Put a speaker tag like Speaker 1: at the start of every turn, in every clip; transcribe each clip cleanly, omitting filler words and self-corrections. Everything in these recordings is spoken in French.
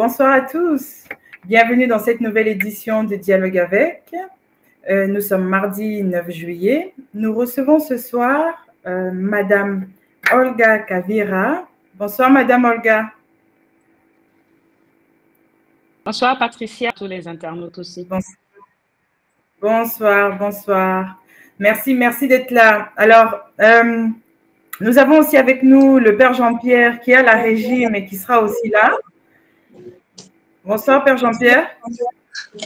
Speaker 1: Bonsoir à tous. Bienvenue dans cette nouvelle édition de Dialogue avec. Nous sommes mardi 9 juillet. Nous recevons ce soir Madame Olga Kavira. Bonsoir Madame Olga.
Speaker 2: Bonsoir Patricia, tous les internautes aussi.
Speaker 1: Bonsoir. Merci d'être là. Alors, nous avons aussi avec nous le Père Jean-Pierre qui est à la régie, mais qui sera aussi là. Bonsoir Père Jean-Pierre.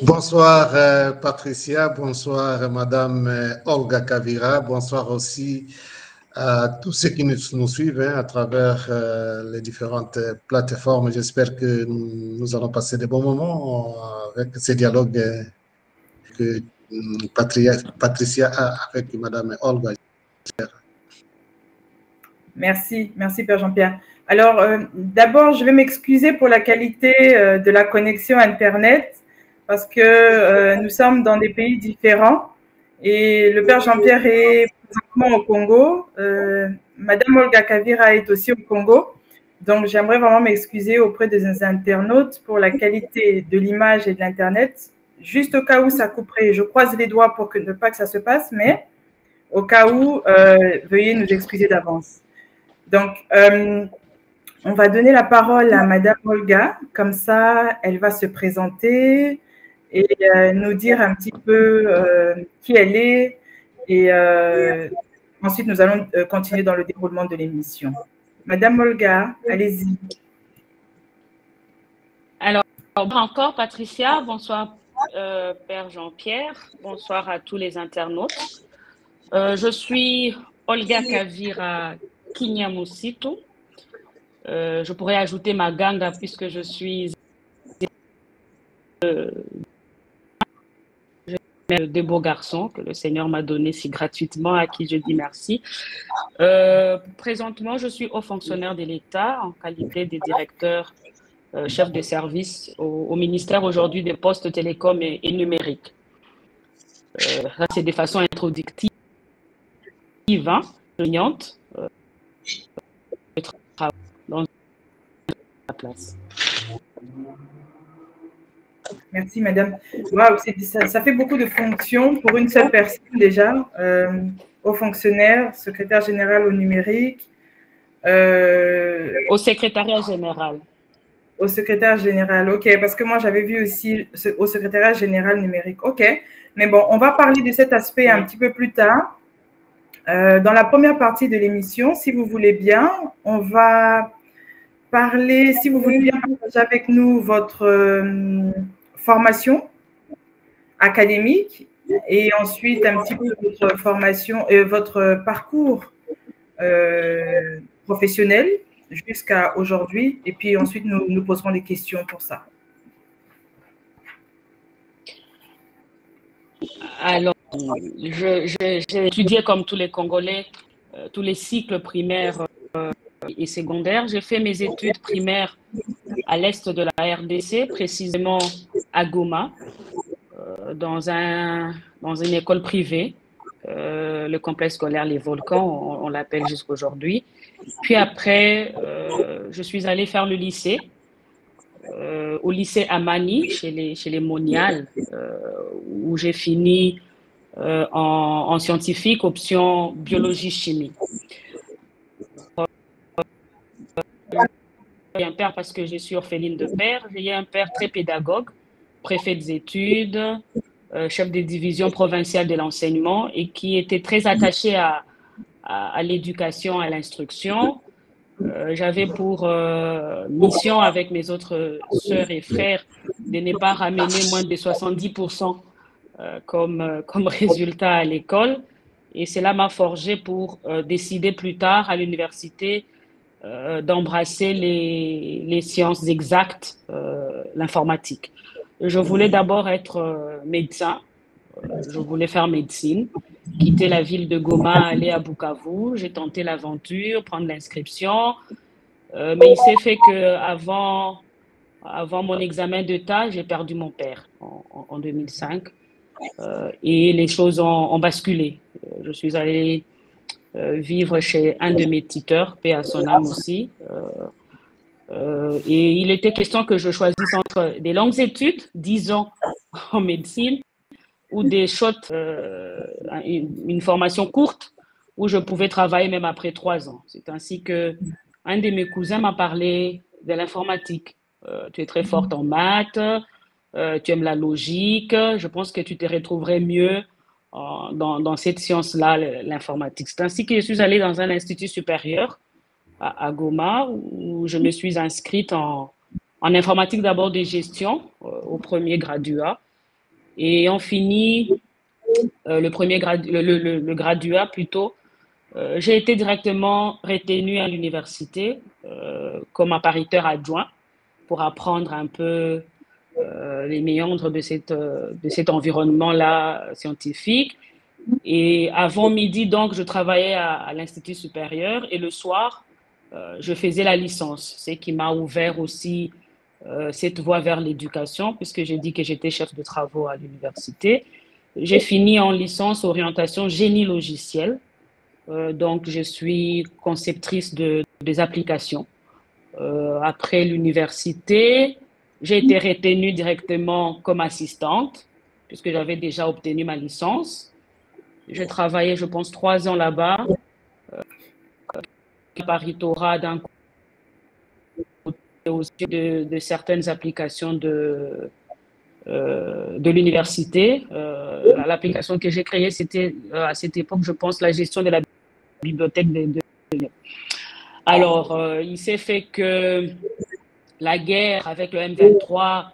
Speaker 3: Bonsoir Patricia, bonsoir Madame Olga Kavira, bonsoir aussi à tous ceux qui nous suivent à travers les différentes plateformes. J'espère que nous allons passer de bons moments avec ces dialogues que Patricia a avec Madame Olga.
Speaker 1: Merci Père Jean-Pierre. Alors, d'abord, je vais m'excuser pour la qualité de la connexion Internet parce que nous sommes dans des pays différents et le Père Jean-Pierre est présentement au Congo. Madame Olga Kavira est aussi au Congo. Donc, j'aimerais vraiment m'excuser auprès des internautes pour la qualité de l'image et de l'Internet. Juste au cas où ça couperait, je croise les doigts pour ne pas que ça se passe, mais au cas où, veuillez nous excuser d'avance. Donc, on va donner la parole à Madame Olga, comme ça, elle va se présenter et nous dire un petit peu qui elle est et ensuite nous allons continuer dans le déroulement de l'émission. Madame Olga, allez-y.
Speaker 2: Alors, encore Patricia, bonsoir Père Jean-Pierre, bonsoir à tous les internautes. Je suis Olga Kavira Kinyamusitu. Je pourrais ajouter Maganga puisque je suis des beaux garçons que le Seigneur m'a donné si gratuitement, à qui je dis merci. Présentement, je suis haut fonctionnaire de l'État en qualité de directeur chef de service au ministère aujourd'hui des postes télécoms et numériques. Ça, c'est de façon introductive, réuniante. Dans la place.
Speaker 1: Merci, Madame. Wow, ça fait beaucoup de fonctions pour une seule personne déjà. Haut fonctionnaire, secrétaire général au numérique.
Speaker 2: Au secrétariat général.
Speaker 1: Au secrétaire général, ok. Parce que moi, j'avais vu aussi au secrétariat général numérique. Ok. Mais bon, on va parler de cet aspect un petit peu plus tard. Dans la première partie de l'émission, si vous voulez bien, on va parler, si vous voulez bien partager avec nous votre formation académique et ensuite un petit peu votre formation et votre parcours professionnel jusqu'à aujourd'hui. Et puis ensuite, nous poserons des questions pour ça.
Speaker 2: Alors, j'ai étudié comme tous les Congolais, tous les cycles primaires et secondaires. J'ai fait mes études primaires à l'est de la RDC, précisément à Goma, dans une école privée, le complexe scolaire Les Volcans, on l'appelle jusqu'aujourd'hui. Puis après, je suis allée faire le lycée, au lycée Amani, chez les Monial, où j'ai fini en scientifique, option biologie-chimie. J'ai un père parce que je suis orpheline de père. J'ai un père très pédagogue, préfet des études, chef de division provinciale de l'enseignement et qui était très attaché à l'éducation, à l'instruction. J'avais pour mission avec mes autres sœurs et frères de ne pas ramener moins de 70% comme résultat à l'école. Et cela m'a forgé pour décider plus tard à l'université d'embrasser les sciences exactes, l'informatique. Je voulais d'abord être médecin, je voulais faire médecine, quitter la ville de Goma, aller à Bukavu, j'ai tenté l'aventure, prendre l'inscription, mais il s'est fait qu'avant mon examen d'État, j'ai perdu mon père en 2005 et les choses ont basculé. Je suis allée vivre chez un de mes tuteurs, paix à son âme aussi, Et il était question que je choisisse entre des longues études, 10 ans en médecine, ou des shorts, une formation courte où je pouvais travailler même après 3 ans. C'est ainsi que un de mes cousins m'a parlé de l'informatique. Tu es très forte en maths, tu aimes la logique, je pense que tu te retrouverais mieux dans cette science-là, l'informatique. C'est ainsi que je suis allée dans un institut supérieur à Goma où je me suis inscrite en informatique d'abord de gestion au premier graduat. Et on finit le graduat plutôt. J'ai été directement retenue à l'université comme appariteur adjoint pour apprendre un peu les méandres de cet environnement-là scientifique. Et avant midi, donc, je travaillais à l'Institut supérieur et le soir, je faisais la licence, ce qui m'a ouvert aussi cette voie vers l'éducation, puisque j'ai dit que j'étais chef de travaux à l'université. J'ai fini en licence orientation génie logiciel. Donc, je suis conceptrice des applications. Après l'université, j'ai été retenue directement comme assistante, puisque j'avais déjà obtenu ma licence. J'ai travaillé, je pense, 3 ans là-bas, paritorat d'un côté aussi de certaines applications de l'université. L'application que j'ai créée, c'était à cette époque, je pense, la gestion de la bibliothèque Alors, il s'est fait que la guerre avec le M23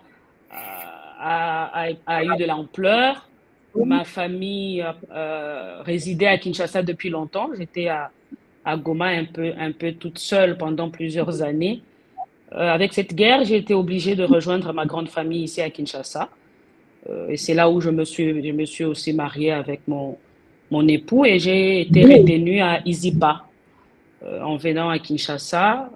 Speaker 2: a eu de l'ampleur. Ma famille résidait à Kinshasa depuis longtemps. J'étais à Goma un peu toute seule pendant plusieurs années. Avec cette guerre, j'ai été obligée de rejoindre ma grande famille ici à Kinshasa. Et c'est là où je me suis aussi mariée avec mon époux et j'ai été retenue à Izipa. En venant à Kinshasa,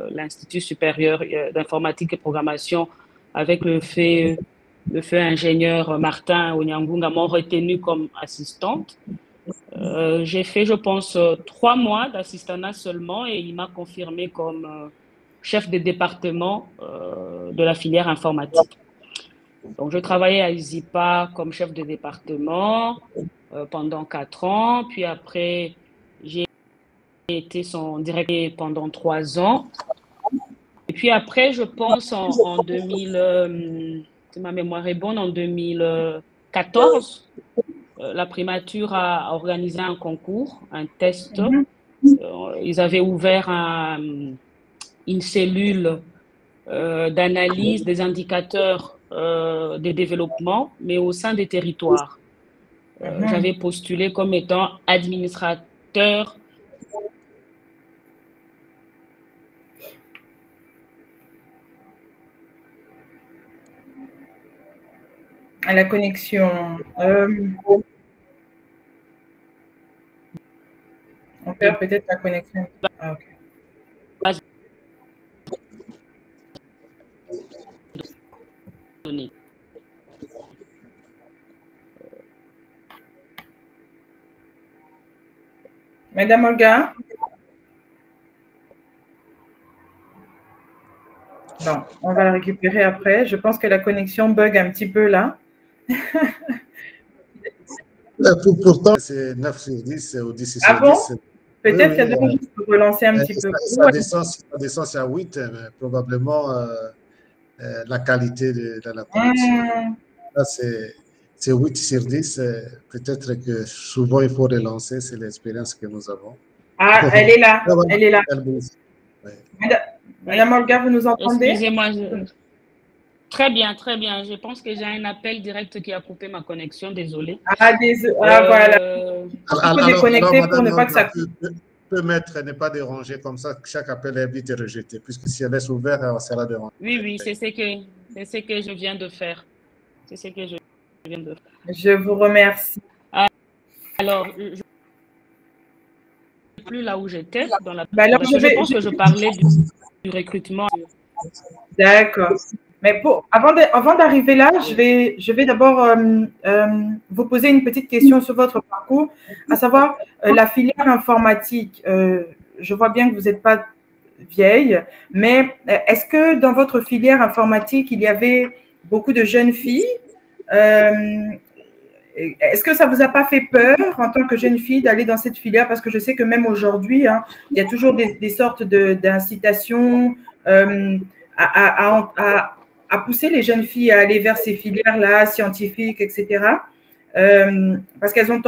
Speaker 2: l'Institut supérieur d'informatique et programmation avec le feu ingénieur Martin Onyangunga m'ont retenu comme assistante. J'ai fait, je pense, 3 mois d'assistanat seulement et il m'a confirmé comme chef de département de la filière informatique. Donc, je travaillais à Izipa comme chef de département pendant 4 ans. Puis après, j'ai été son directeur pendant 3 ans. Et puis après, je pense en 2000, si ma mémoire est bonne, en 2014, la primature a organisé un concours, un test. Ils avaient ouvert une cellule d'analyse des indicateurs de développement, mais au sein des territoires. J'avais postulé comme étant administrateur.
Speaker 1: À la connexion. On perd peut-être la connexion. Ah, ok. Madame Olga? Bon, on va la récupérer après. Je pense que la connexion bug un petit peu là.
Speaker 3: Pourtant, c'est 9 sur 10 ou 10 sur 10.
Speaker 1: Ah bon? Peut-être qu'elle devrait juste relancer un petit peu.
Speaker 3: Ça descend à 8, mais probablement la qualité de la connexion. Là, c'est 8 sur 10. Peut-être que souvent, il faut relancer. C'est l'expérience que nous avons.
Speaker 1: Ah, elle est là. Elle est là.
Speaker 3: Ouais.
Speaker 1: Madame Olga, vous nous entendez?
Speaker 2: Excusez-moi. Très bien, très bien. Je pense que j'ai un appel direct qui a coupé ma connexion. Désolée.
Speaker 1: Ah, désolé. Voilà. Il faut déconnecter pour ne pas que ça coupe.
Speaker 3: Peut mettre ne pas déranger, comme ça chaque appel est vite rejeté, puisque si elle laisse ouvert, elle sera dérangée.
Speaker 2: Oui, c'est ce que je viens de faire. C'est ce que je viens de faire.
Speaker 1: Je vous remercie.
Speaker 2: Alors, je ne sais plus là où j'étais.
Speaker 1: Je
Speaker 2: pense que je parlais du recrutement.
Speaker 1: D'accord. Mais avant d'arriver là, je vais d'abord vous poser une petite question sur votre parcours, à savoir la filière informatique. Je vois bien que vous n'êtes pas vieille, mais est-ce que dans votre filière informatique, il y avait beaucoup de jeunes filles? Est-ce que ça vous a pas fait peur en tant que jeune fille d'aller dans cette filière? Parce que je sais que même aujourd'hui, hein, il y a toujours des sortes d'incitations à pousser les jeunes filles à aller vers ces filières-là, scientifiques, etc. Parce qu'elles ont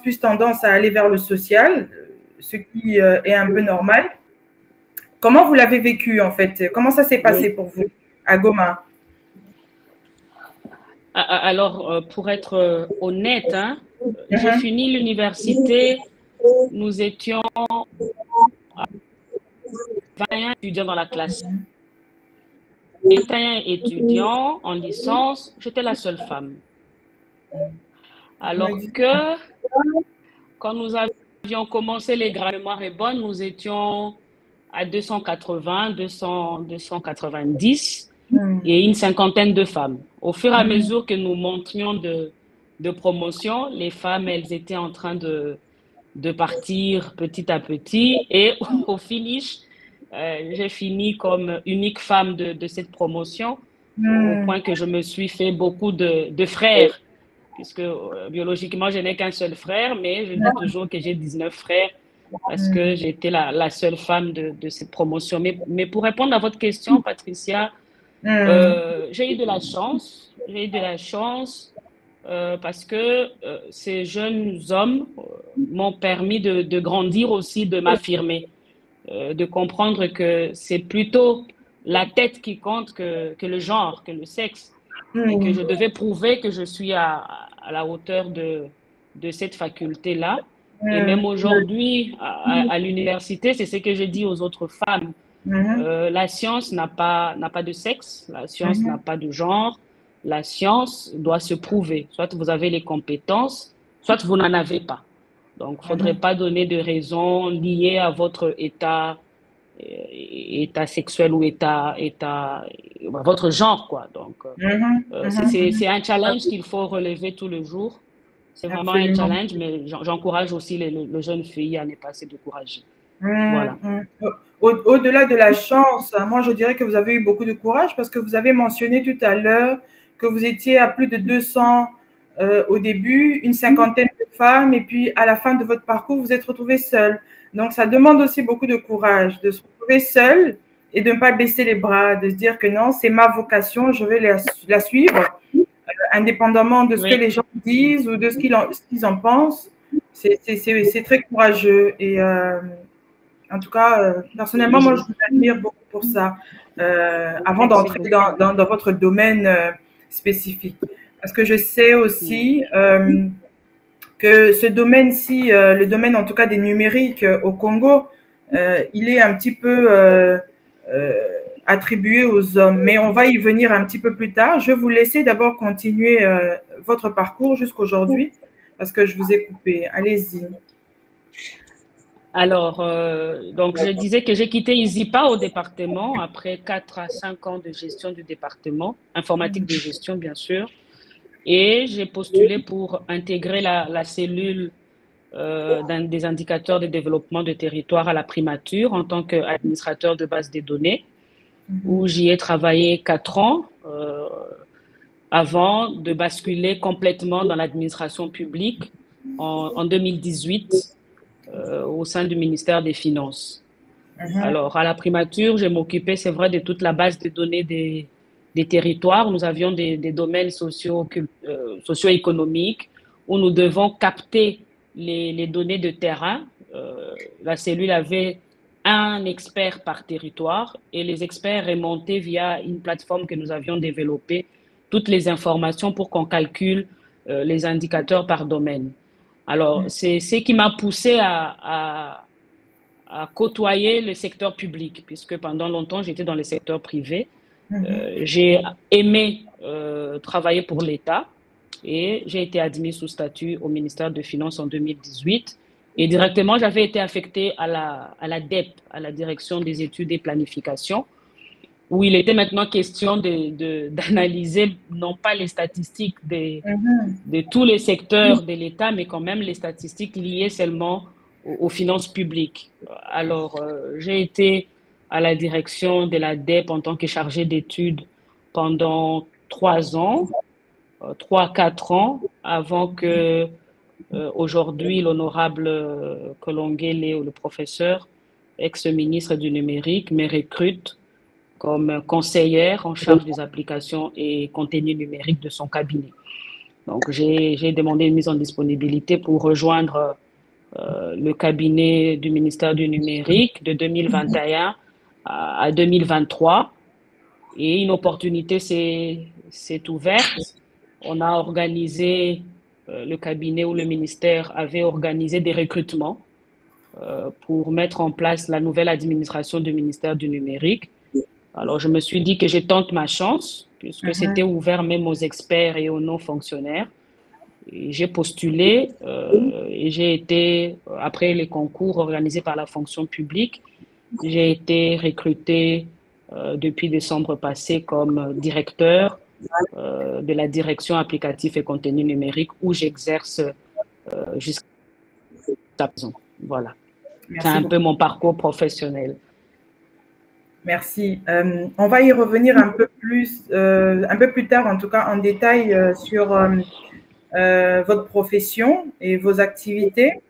Speaker 1: plus tendance à aller vers le social, ce qui est un peu normal. Comment vous l'avez vécu en fait? Comment ça s'est passé pour vous à Goma?
Speaker 2: Alors, pour être honnête, hein, j'ai fini l'université, nous étions 21 étudiants dans la classe. 21 étudiants en licence, j'étais la seule femme. Alors que quand nous avions commencé les grades, mémoire est bonne, nous étions à 280, 290 et une cinquantaine de femmes. Au fur et à mesure que nous montrions de promotion, les femmes, elles étaient en train de partir petit à petit et au finish, j'ai fini comme unique femme de cette promotion au point que je me suis fait beaucoup de frères puisque biologiquement, je n'ai qu'un seul frère, mais je dis toujours que j'ai 19 frères parce que j'étais la seule femme de cette promotion. Mais pour répondre à votre question, Patricia, j'ai eu de la chance. J'ai eu de la chance parce que ces jeunes hommes m'ont permis de grandir aussi, de m'affirmer, de comprendre que c'est plutôt la tête qui compte que le genre, que le sexe. Et que je devais prouver que je suis à la hauteur de cette faculté-là. Et même aujourd'hui, à l'université, c'est ce que je dis aux autres femmes. La science n'a pas de sexe, la science n'a pas de genre, la science doit se prouver. Soit vous avez les compétences, soit vous n'en avez pas. Donc, il ne faudrait pas donner de raisons liées à votre état sexuel ou votre genre, quoi. Donc, c'est un challenge qu'il faut relever tous les jours. C'est vraiment un challenge, mais j'encourage aussi les jeunes filles à ne pas se décourager. Voilà.
Speaker 1: Au-delà de la chance, moi, je dirais que vous avez eu beaucoup de courage parce que vous avez mentionné tout à l'heure que vous étiez à plus de 200 au début, une cinquantaine de femmes, et puis à la fin de votre parcours, vous êtes retrouvée seule. Donc, ça demande aussi beaucoup de courage de se retrouver seule et de ne pas baisser les bras, de se dire que non, c'est ma vocation, je vais la suivre, indépendamment de ce que les gens disent ou de ce qu'ils en pensent. C'est très courageux. Et en tout cas, personnellement, moi, je vous admire beaucoup pour ça, avant d'entrer dans votre domaine spécifique. Parce que je sais aussi que ce domaine-ci, le domaine en tout cas des numériques au Congo, il est un petit peu attribué aux hommes. Mais on va y venir un petit peu plus tard. Je vais vous laisser d'abord continuer votre parcours jusqu'aujourd'hui parce que je vous ai coupé. Allez-y.
Speaker 2: Alors, donc je disais que j'ai quitté ISIPA au département après 4 à 5 ans de gestion du département, informatique de gestion bien sûr. Et j'ai postulé pour intégrer la cellule des indicateurs de développement de territoire à la primature en tant qu'administrateur de base des données, où j'y ai travaillé 4 ans avant de basculer complètement dans l'administration publique en 2018 au sein du ministère des Finances. Alors, à la primature, je m'occupais, c'est vrai, de toute la base de données des territoires. Nous avions des domaines socio-économiques où nous devons capter les données de terrain. La cellule avait un expert par territoire et les experts remontaient via une plateforme que nous avions développée toutes les informations pour qu'on calcule les indicateurs par domaine. Alors, c'est ce qui m'a poussé à côtoyer le secteur public, puisque pendant longtemps, j'étais dans le secteur privé. J'ai aimé travailler pour l'État et j'ai été admis sous statut au ministère des Finances en 2018. Et directement, j'avais été affectée à la DEP, à la Direction des études et planification, où il était maintenant question d'analyser non pas les statistiques de tous les secteurs de l'État, mais quand même les statistiques liées seulement aux finances publiques. Alors, j'ai été à la direction de la DEP en tant que chargé d'études pendant 3 ans, 3-4 ans, avant que aujourd'hui l'honorable Kolongue Léo, le professeur, ex-ministre du numérique, me recrute comme conseillère en charge des applications et contenus numériques de son cabinet. Donc, j'ai demandé une mise en disponibilité pour rejoindre le cabinet du ministère du numérique de 2021 à 2023. Et une opportunité s'est ouverte. On a organisé, le cabinet ou le ministère avait organisé des recrutements pour mettre en place la nouvelle administration du ministère du numérique. Alors, je me suis dit que je tente ma chance, puisque c'était ouvert même aux experts et aux non-fonctionnaires. J'ai postulé et j'ai été, après les concours organisés par la fonction publique, j'ai été recruté depuis décembre passé comme directeur de la direction applicatif et contenu numérique où j'exerce jusqu'à présent. Voilà. C'est un peu mon parcours professionnel.
Speaker 1: Merci. On va y revenir un peu plus tard, en tout cas en détail, sur votre profession et vos activités.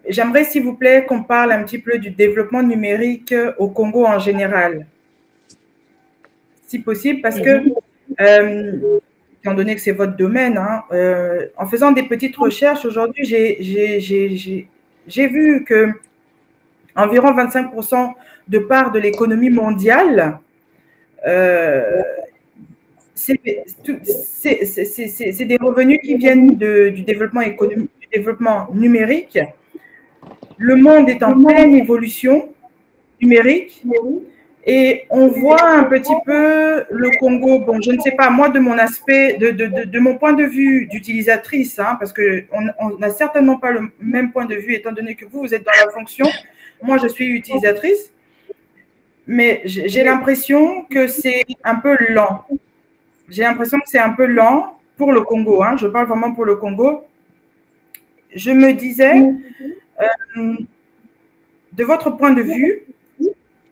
Speaker 1: J'aimerais, s'il vous plaît, qu'on parle un petit peu du développement numérique au Congo en général, si possible, parce que, étant donné que c'est votre domaine, hein, en faisant des petites recherches aujourd'hui, j'ai vu que environ 25% de part de l'économie mondiale, c'est des revenus qui viennent du développement économique, du développement numérique. Le monde est en pleine évolution numérique et on voit un petit peu le Congo. Bon, je ne sais pas, moi, de mon aspect, de mon point de vue d'utilisatrice, hein, parce qu'on n'a certainement pas le même point de vue, étant donné que vous êtes dans la fonction. Moi, je suis utilisatrice, mais j'ai l'impression que c'est un peu lent. J'ai l'impression que c'est un peu lent pour le Congo. Hein, je parle vraiment pour le Congo. Je me disais, de votre point de vue,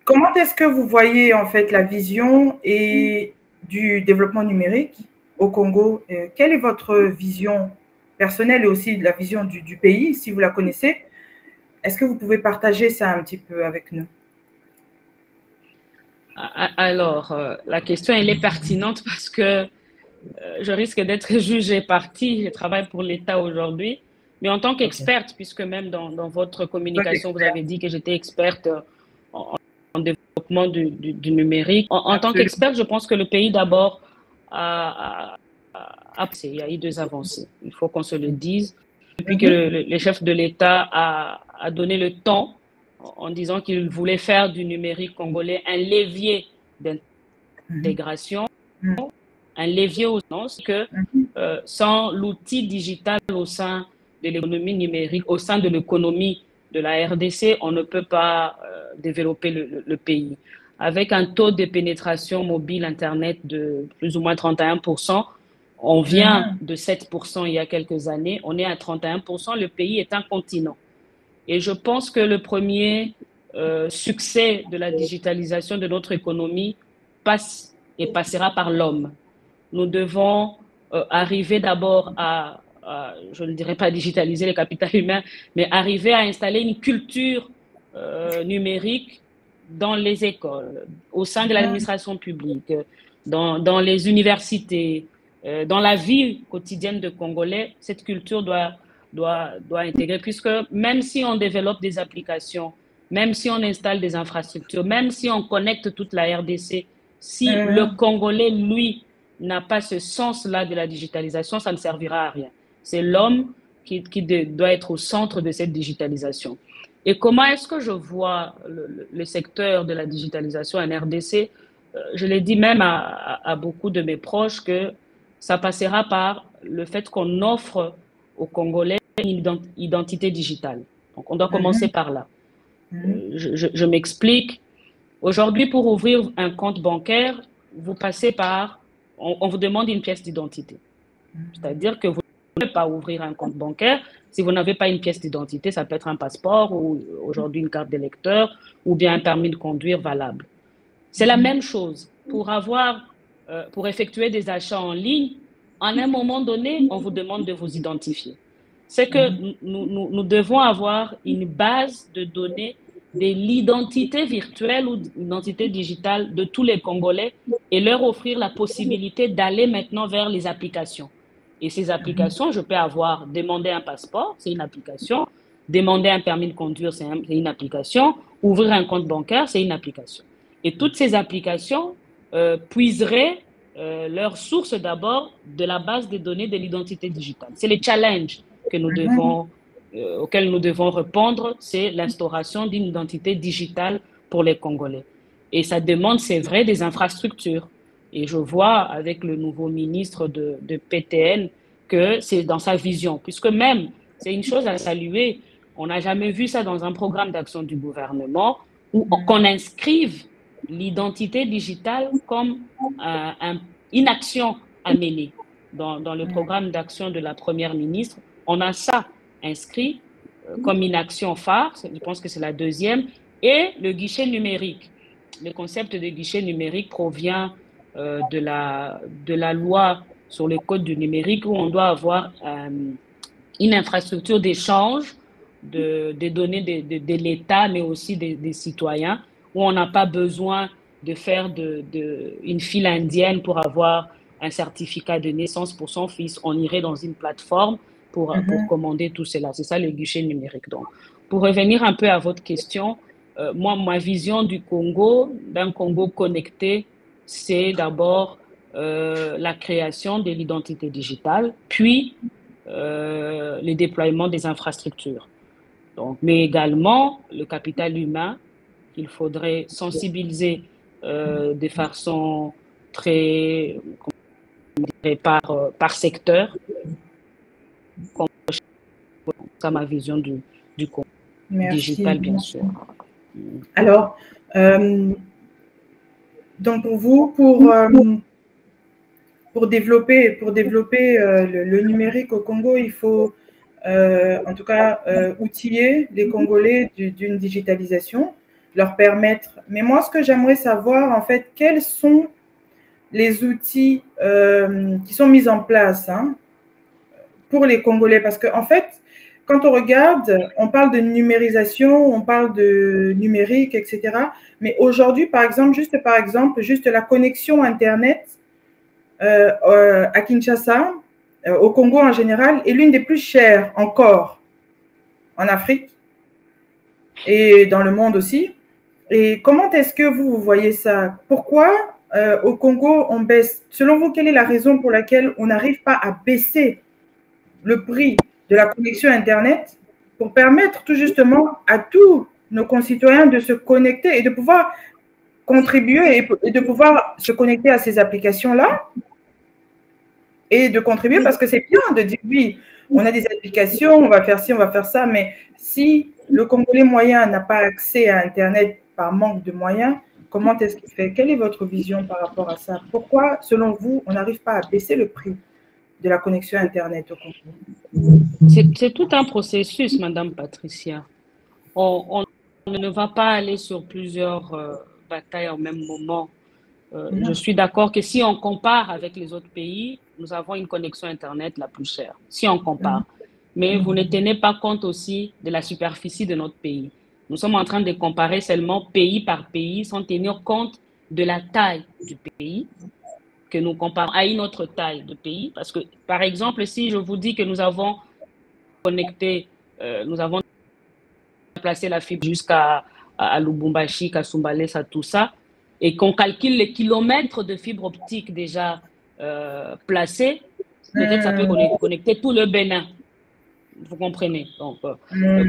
Speaker 1: comment est-ce que vous voyez en fait la vision du développement numérique au Congo? Quelle est votre vision personnelle et aussi la vision du pays, si vous la connaissez? Est-ce que vous pouvez partager ça un petit peu avec nous?
Speaker 2: Alors, la question, elle est pertinente parce que je risque d'être jugée partie. Je travaille pour l'État aujourd'hui, mais en tant qu'experte, puisque même dans votre communication, vous avez dit que j'étais experte en développement du numérique. En tant qu'experte, je pense que le pays d'abord il y a eu 2 avancées. Il faut qu'on se le dise. Depuis que le chef de l'État a donné le temps en disant qu'il voulait faire du numérique congolais un levier d'intégration, un levier au sens que sans l'outil digital au sein de l'économie numérique, au sein de l'économie de la RDC, on ne peut pas développer le pays. Avec un taux de pénétration mobile Internet de plus ou moins 31%, on vient de 7% il y a quelques années, on est à 31%, le pays est un continent. Et je pense que le premier succès de la digitalisation de notre économie passe et passera par l'homme. Nous devons arriver d'abord je ne dirais pas digitaliser le capital humain, mais arriver à installer une culture numérique dans les écoles, au sein de l'administration publique, dans les universités, dans la vie quotidienne de Congolais. Cette culture doit intégrer, puisque même si on développe des applications, même si on installe des infrastructures, même si on connecte toute la RDC, si le Congolais, lui, n'a pas ce sens-là de la digitalisation, ça ne servira à rien. C'est l'homme qui doit être au centre de cette digitalisation. Et comment est-ce que je vois le secteur de la digitalisation en RDC? Je l'ai dit même à beaucoup de mes proches que ça passera par le fait qu'on offre aux Congolais une identité digitale. Donc, on doit commencer par là. Je m'explique. Aujourd'hui, pour ouvrir un compte bancaire, vous passez par... On vous demande une pièce d'identité. C'est-à-dire que vous ne pouvez pas ouvrir un compte bancaire Si vous n'avez pas une pièce d'identité, ça peut être un passeport ou aujourd'hui une carte d'électeur ou bien un permis de conduire valable. C'est la même chose. Pour effectuer des achats en ligne, à un moment donné, on vous demande de vous identifier. C'est que nous devons avoir une base de données de l'identité virtuelle ou l'identité digitale de tous les Congolais et leur offrir la possibilité d'aller maintenant vers les applications. Et ces applications, je peux avoir demander un passeport, c'est une application, demander un permis de conduire, c'est une application, ouvrir un compte bancaire, c'est une application. Et toutes ces applications puiseraient leur source d'abord de la base des données de l'identité digitale. C'est le challenge que auquel nous devons répondre, c'est l'instauration d'une identité digitale pour les Congolais. Et ça demande, c'est vrai, des infrastructures. Et je vois avec le nouveau ministre de PTN que c'est dans sa vision, puisque même, c'est une chose à saluer, on n'a jamais vu ça dans un programme d'action du gouvernement où qu'on inscrive l'identité digitale comme une action à mener. Dans le programme d'action de la Première ministre, on a ça inscrit comme une action phare, je pense que c'est la deuxième, et le guichet numérique. Le concept de guichet numérique provient de la loi sur le code du numérique où on doit avoir une infrastructure d'échange des données de l'État, mais aussi des citoyens, où on n'a pas besoin de faire une file indienne pour avoir un certificat de naissance pour son fils. On irait dans une plateforme pour commander tout cela. C'est ça le guichet numérique. Donc, pour revenir un peu à votre question, moi, ma vision du Congo, d'un Congo connecté, c'est d'abord la création de l'identité digitale, puis le déploiement des infrastructures. Donc, mais également le capital humain qu'il faudrait sensibiliser de façon très, par secteur, comme ça ma vision du Congo digital, bien sûr.
Speaker 1: Alors, donc pour vous, pour développer le numérique au Congo, il faut en tout cas outiller les Congolais d'une digitalisation, leur permettre. Mais moi, ce que j'aimerais savoir, en fait, quels sont les outils qui sont mis en place pour les Congolais? Parce qu'en fait, quand on regarde, on parle de numérisation, on parle de numérique, etc. Mais aujourd'hui, par exemple, juste la connexion Internet à Kinshasa, au Congo en général, est l'une des plus chères encore en Afrique et dans le monde aussi. Et comment est-ce que vous voyez ça? Pourquoi au Congo, on baisse? Selon vous, quelle est la raison pour laquelle on n'arrive pas à baisser le prix de la connexion Internet pour permettre tout justement à tous nos concitoyens de se connecter et de pouvoir contribuer et de pouvoir se connecter à ces applications-là et de contribuer, parce que c'est bien de dire oui, on a des applications, on va faire ci, on va faire ça, mais si le Congolais moyen n'a pas accès à Internet par manque de moyens, comment est-ce qu'il fait? Quelle est votre vision par rapport à ça? Pourquoi, selon vous, on n'arrive pas à baisser le prix de la connexion Internet au Congo?
Speaker 2: C'est tout un processus, Madame Patricia. On ne va pas aller sur plusieurs batailles au même moment. Je suis d'accord que si on compare avec les autres pays, nous avons une connexion Internet la plus chère, si on compare. Mais vous ne tenez pas compte aussi de la superficie de notre pays. Nous sommes en train de comparer seulement pays par pays sans tenir compte de la taille du pays que nous comparons à une autre taille de pays. Parce que, par exemple, si je vous dis que nous avons connecté, nous avons placé la fibre jusqu'à Lubumbashi, Kasumbalesa, tout ça, et qu'on calcule les kilomètres de fibre optique déjà placés, peut-être ça peut connecter tout le Bénin. Vous comprenez? Donc,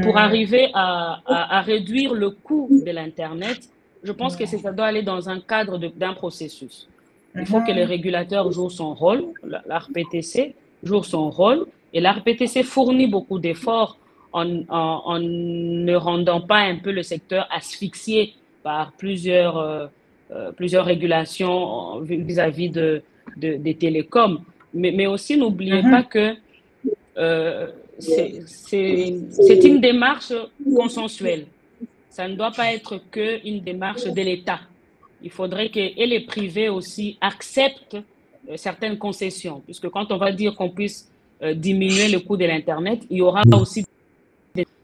Speaker 2: pour arriver à réduire le coût de l'Internet, je pense que ça doit aller dans un cadre d'un processus. Il faut que le régulateur joue son rôle, l'ARPTC joue son rôle, et l'ARPTC fournit beaucoup d'efforts en ne rendant pas un peu le secteur asphyxié par plusieurs régulations vis-à-vis des télécoms. Mais aussi, n'oubliez pas que c'est une démarche consensuelle. Ça ne doit pas être qu'une démarche de l'État. Il faudrait que les privés aussi acceptent certaines concessions, puisque quand on va dire qu'on puisse diminuer le coût de l'Internet, il y aura aussi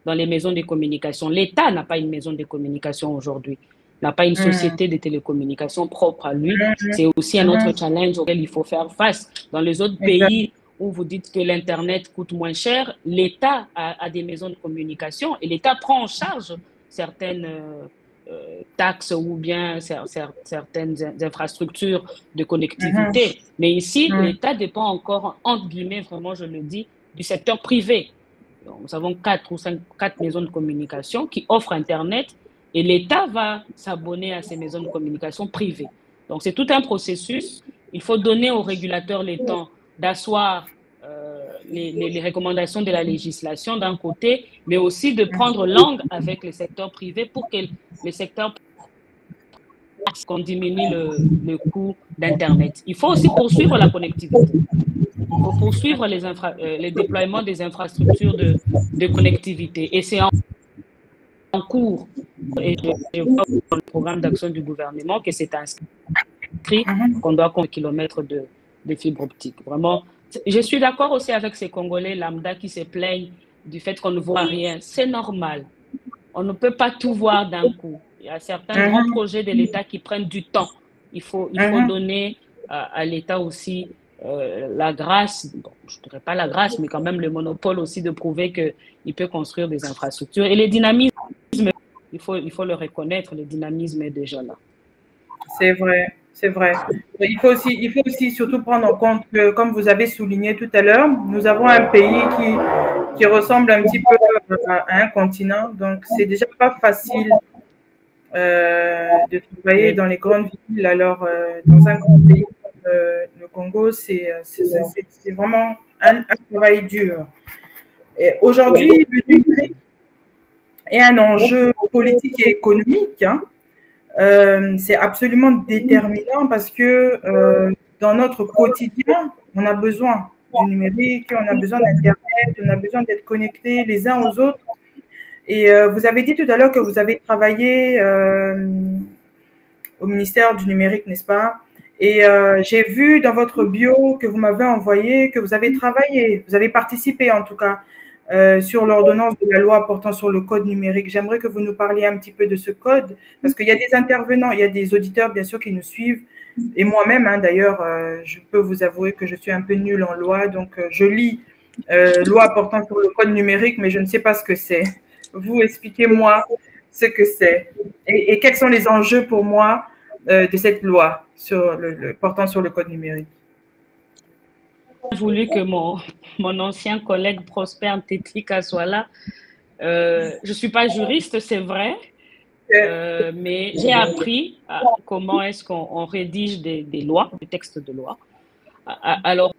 Speaker 2: dans les maisons de communication. L'État n'a pas une maison de communication aujourd'hui, n'a pas une société de télécommunications propre à lui. C'est aussi un autre challenge auquel il faut faire face. Dans les autres pays où vous dites que l'Internet coûte moins cher, l'État a des maisons de communication et l'État prend en charge certaines taxes ou bien certaines infrastructures de connectivité. Mais ici, l'État dépend encore, entre guillemets, vraiment, je le dis, du secteur privé. Donc, nous avons 4 maisons de communication qui offrent Internet et l'État va s'abonner à ces maisons de communication privées. Donc, c'est tout un processus. Il faut donner aux régulateurs le temps d'asseoir les recommandations de la législation d'un côté, mais aussi de prendre langue avec le secteur privé pour que le secteur qu'on diminue le coût d'Internet. Il faut aussi poursuivre la connectivité. Il faut poursuivre les déploiements des infrastructures de connectivité. Et c'est en cours. Et je vois dans le programme d'action du gouvernement que c'est inscrit qu'on doit compter kilomètres de fibre optique. Vraiment, je suis d'accord aussi avec ces Congolais lambda qui se plaignent du fait qu'on ne voit rien. C'est normal. On ne peut pas tout voir d'un coup. Il y a certains grands projets de l'État qui prennent du temps. Il faut donner à l'État aussi la grâce, bon, je ne dirais pas la grâce, mais quand même le monopole aussi de prouver qu'il peut construire des infrastructures. Et le dynamisme, il faut le reconnaître, le dynamisme est déjà là.
Speaker 1: C'est vrai, c'est vrai. Il faut aussi surtout prendre en compte que, comme vous avez souligné tout à l'heure, nous avons un pays qui ressemble un petit peu à un continent, donc c'est déjà pas facile de travailler dans les grandes villes. Alors, dans un grand pays comme le Congo, c'est vraiment un travail dur. Aujourd'hui, le numérique est un enjeu politique et économique. C'est absolument déterminant parce que dans notre quotidien, on a besoin du numérique, on a besoin d'Internet, on a besoin d'être connectés les uns aux autres. Et vous avez dit tout à l'heure que vous avez travaillé au ministère du numérique, n'est-ce pas? Et j'ai vu dans votre bio que vous m'avez envoyé que vous avez travaillé, vous avez participé en tout cas sur l'ordonnance de la loi portant sur le code numérique. J'aimerais que vous nous parliez un petit peu de ce code, parce qu'il y a des intervenants, il y a des auditeurs bien sûr qui nous suivent, et moi-même d'ailleurs, je peux vous avouer que je suis un peu nulle en loi, donc je lis loi portant sur le code numérique, mais je ne sais pas ce que c'est. Vous expliquez-moi ce que c'est et quels sont les enjeux pour moi de cette loi portant sur le code numérique.
Speaker 2: J'ai voulu que mon ancien collègue Prosper Ntetlika soit là. Je ne suis pas juriste, c'est vrai, mais j'ai appris comment est-ce qu'on rédige des lois, des textes de loi. Alors,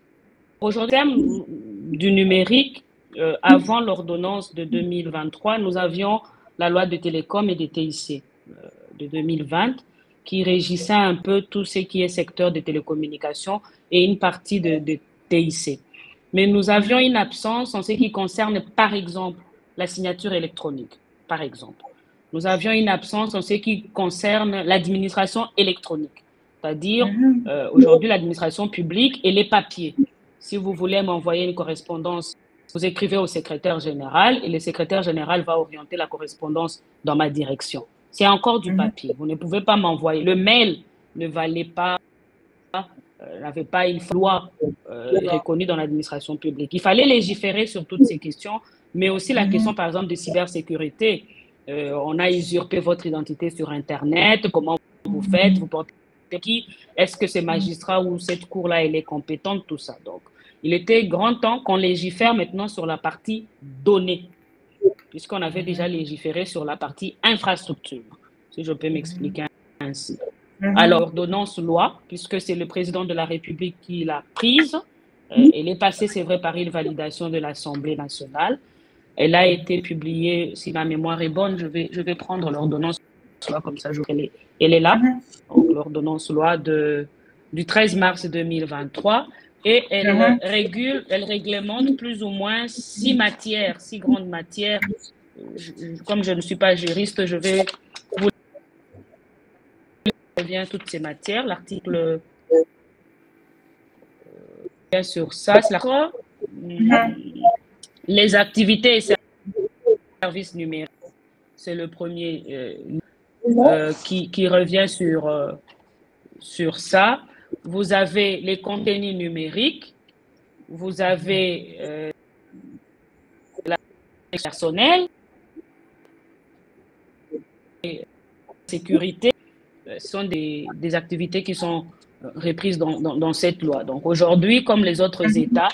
Speaker 2: aujourd'hui, du numérique, avant l'ordonnance de 2023, nous avions la loi de télécom et des TIC de 2020 qui régissait un peu tout ce qui est secteur de télécommunications et une partie de TIC. Mais nous avions une absence en ce qui concerne, par exemple, la signature électronique, par exemple. Nous avions une absence en ce qui concerne l'administration électronique, c'est-à-dire aujourd'hui l'administration publique et les papiers. Si vous voulez m'envoyer une correspondance, vous écrivez au secrétaire général et le secrétaire général va orienter la correspondance dans ma direction. C'est encore du papier. Vous ne pouvez pas m'envoyer. Le mail ne valait pas, n'avait pas une loi reconnue dans l'administration publique. Il fallait légiférer sur toutes ces questions, mais aussi la question, par exemple, de cybersécurité. On a usurpé votre identité sur Internet. Comment vous faites? Vous portez qui? Est-ce que ces magistrats ou cette cour-là, elle est compétente? Tout ça. Donc, il était grand temps qu'on légifère maintenant sur la partie données, puisqu'on avait déjà légiféré sur la partie infrastructure, si je peux m'expliquer ainsi. Alors, l'ordonnance loi, puisque c'est le président de la République qui l'a prise, elle est passée, c'est vrai, par une validation de l'Assemblée nationale. Elle a été publiée, si ma mémoire est bonne, je vais prendre l'ordonnance loi, comme ça, elle est là. Donc, l'ordonnance loi du 13 mars 2023. et elle réglemente plus ou moins 6 matières, 6 grandes matières. Comme je ne suis pas juriste, je vais vous dire toutes ces matières. L'article sur ça, c'est les activités et services numériques. C'est le premier qui revient sur ça. Vous avez les contenus numériques, vous avez la personnelle, et sécurité, sont des activités qui sont reprises dans cette loi. Donc aujourd'hui, comme les autres États,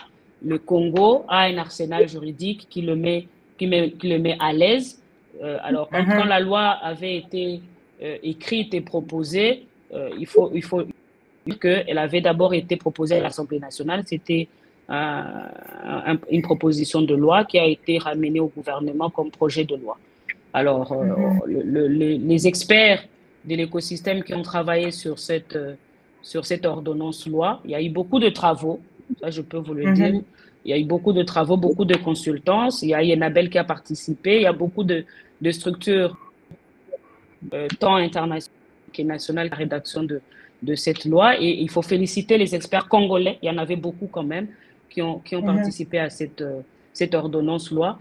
Speaker 2: le Congo a un arsenal juridique qui le met à l'aise. Alors quand la loi avait été écrite et proposée, il faut dire qu'elle avait d'abord été proposée à l'Assemblée nationale. C'était une proposition de loi qui a été ramenée au gouvernement comme projet de loi. Alors, les experts de l'écosystème qui ont travaillé sur cette ordonnance-loi, il y a eu beaucoup de travaux, ça je peux vous le dire. Il y a eu beaucoup de travaux, beaucoup de consultances. Il y a Yenabel qui a participé. Il y a beaucoup de structures, tant internationales que nationales, la rédaction de cette loi. Et il faut féliciter les experts congolais. Il y en avait beaucoup quand même qui ont participé à cette ordonnance-loi.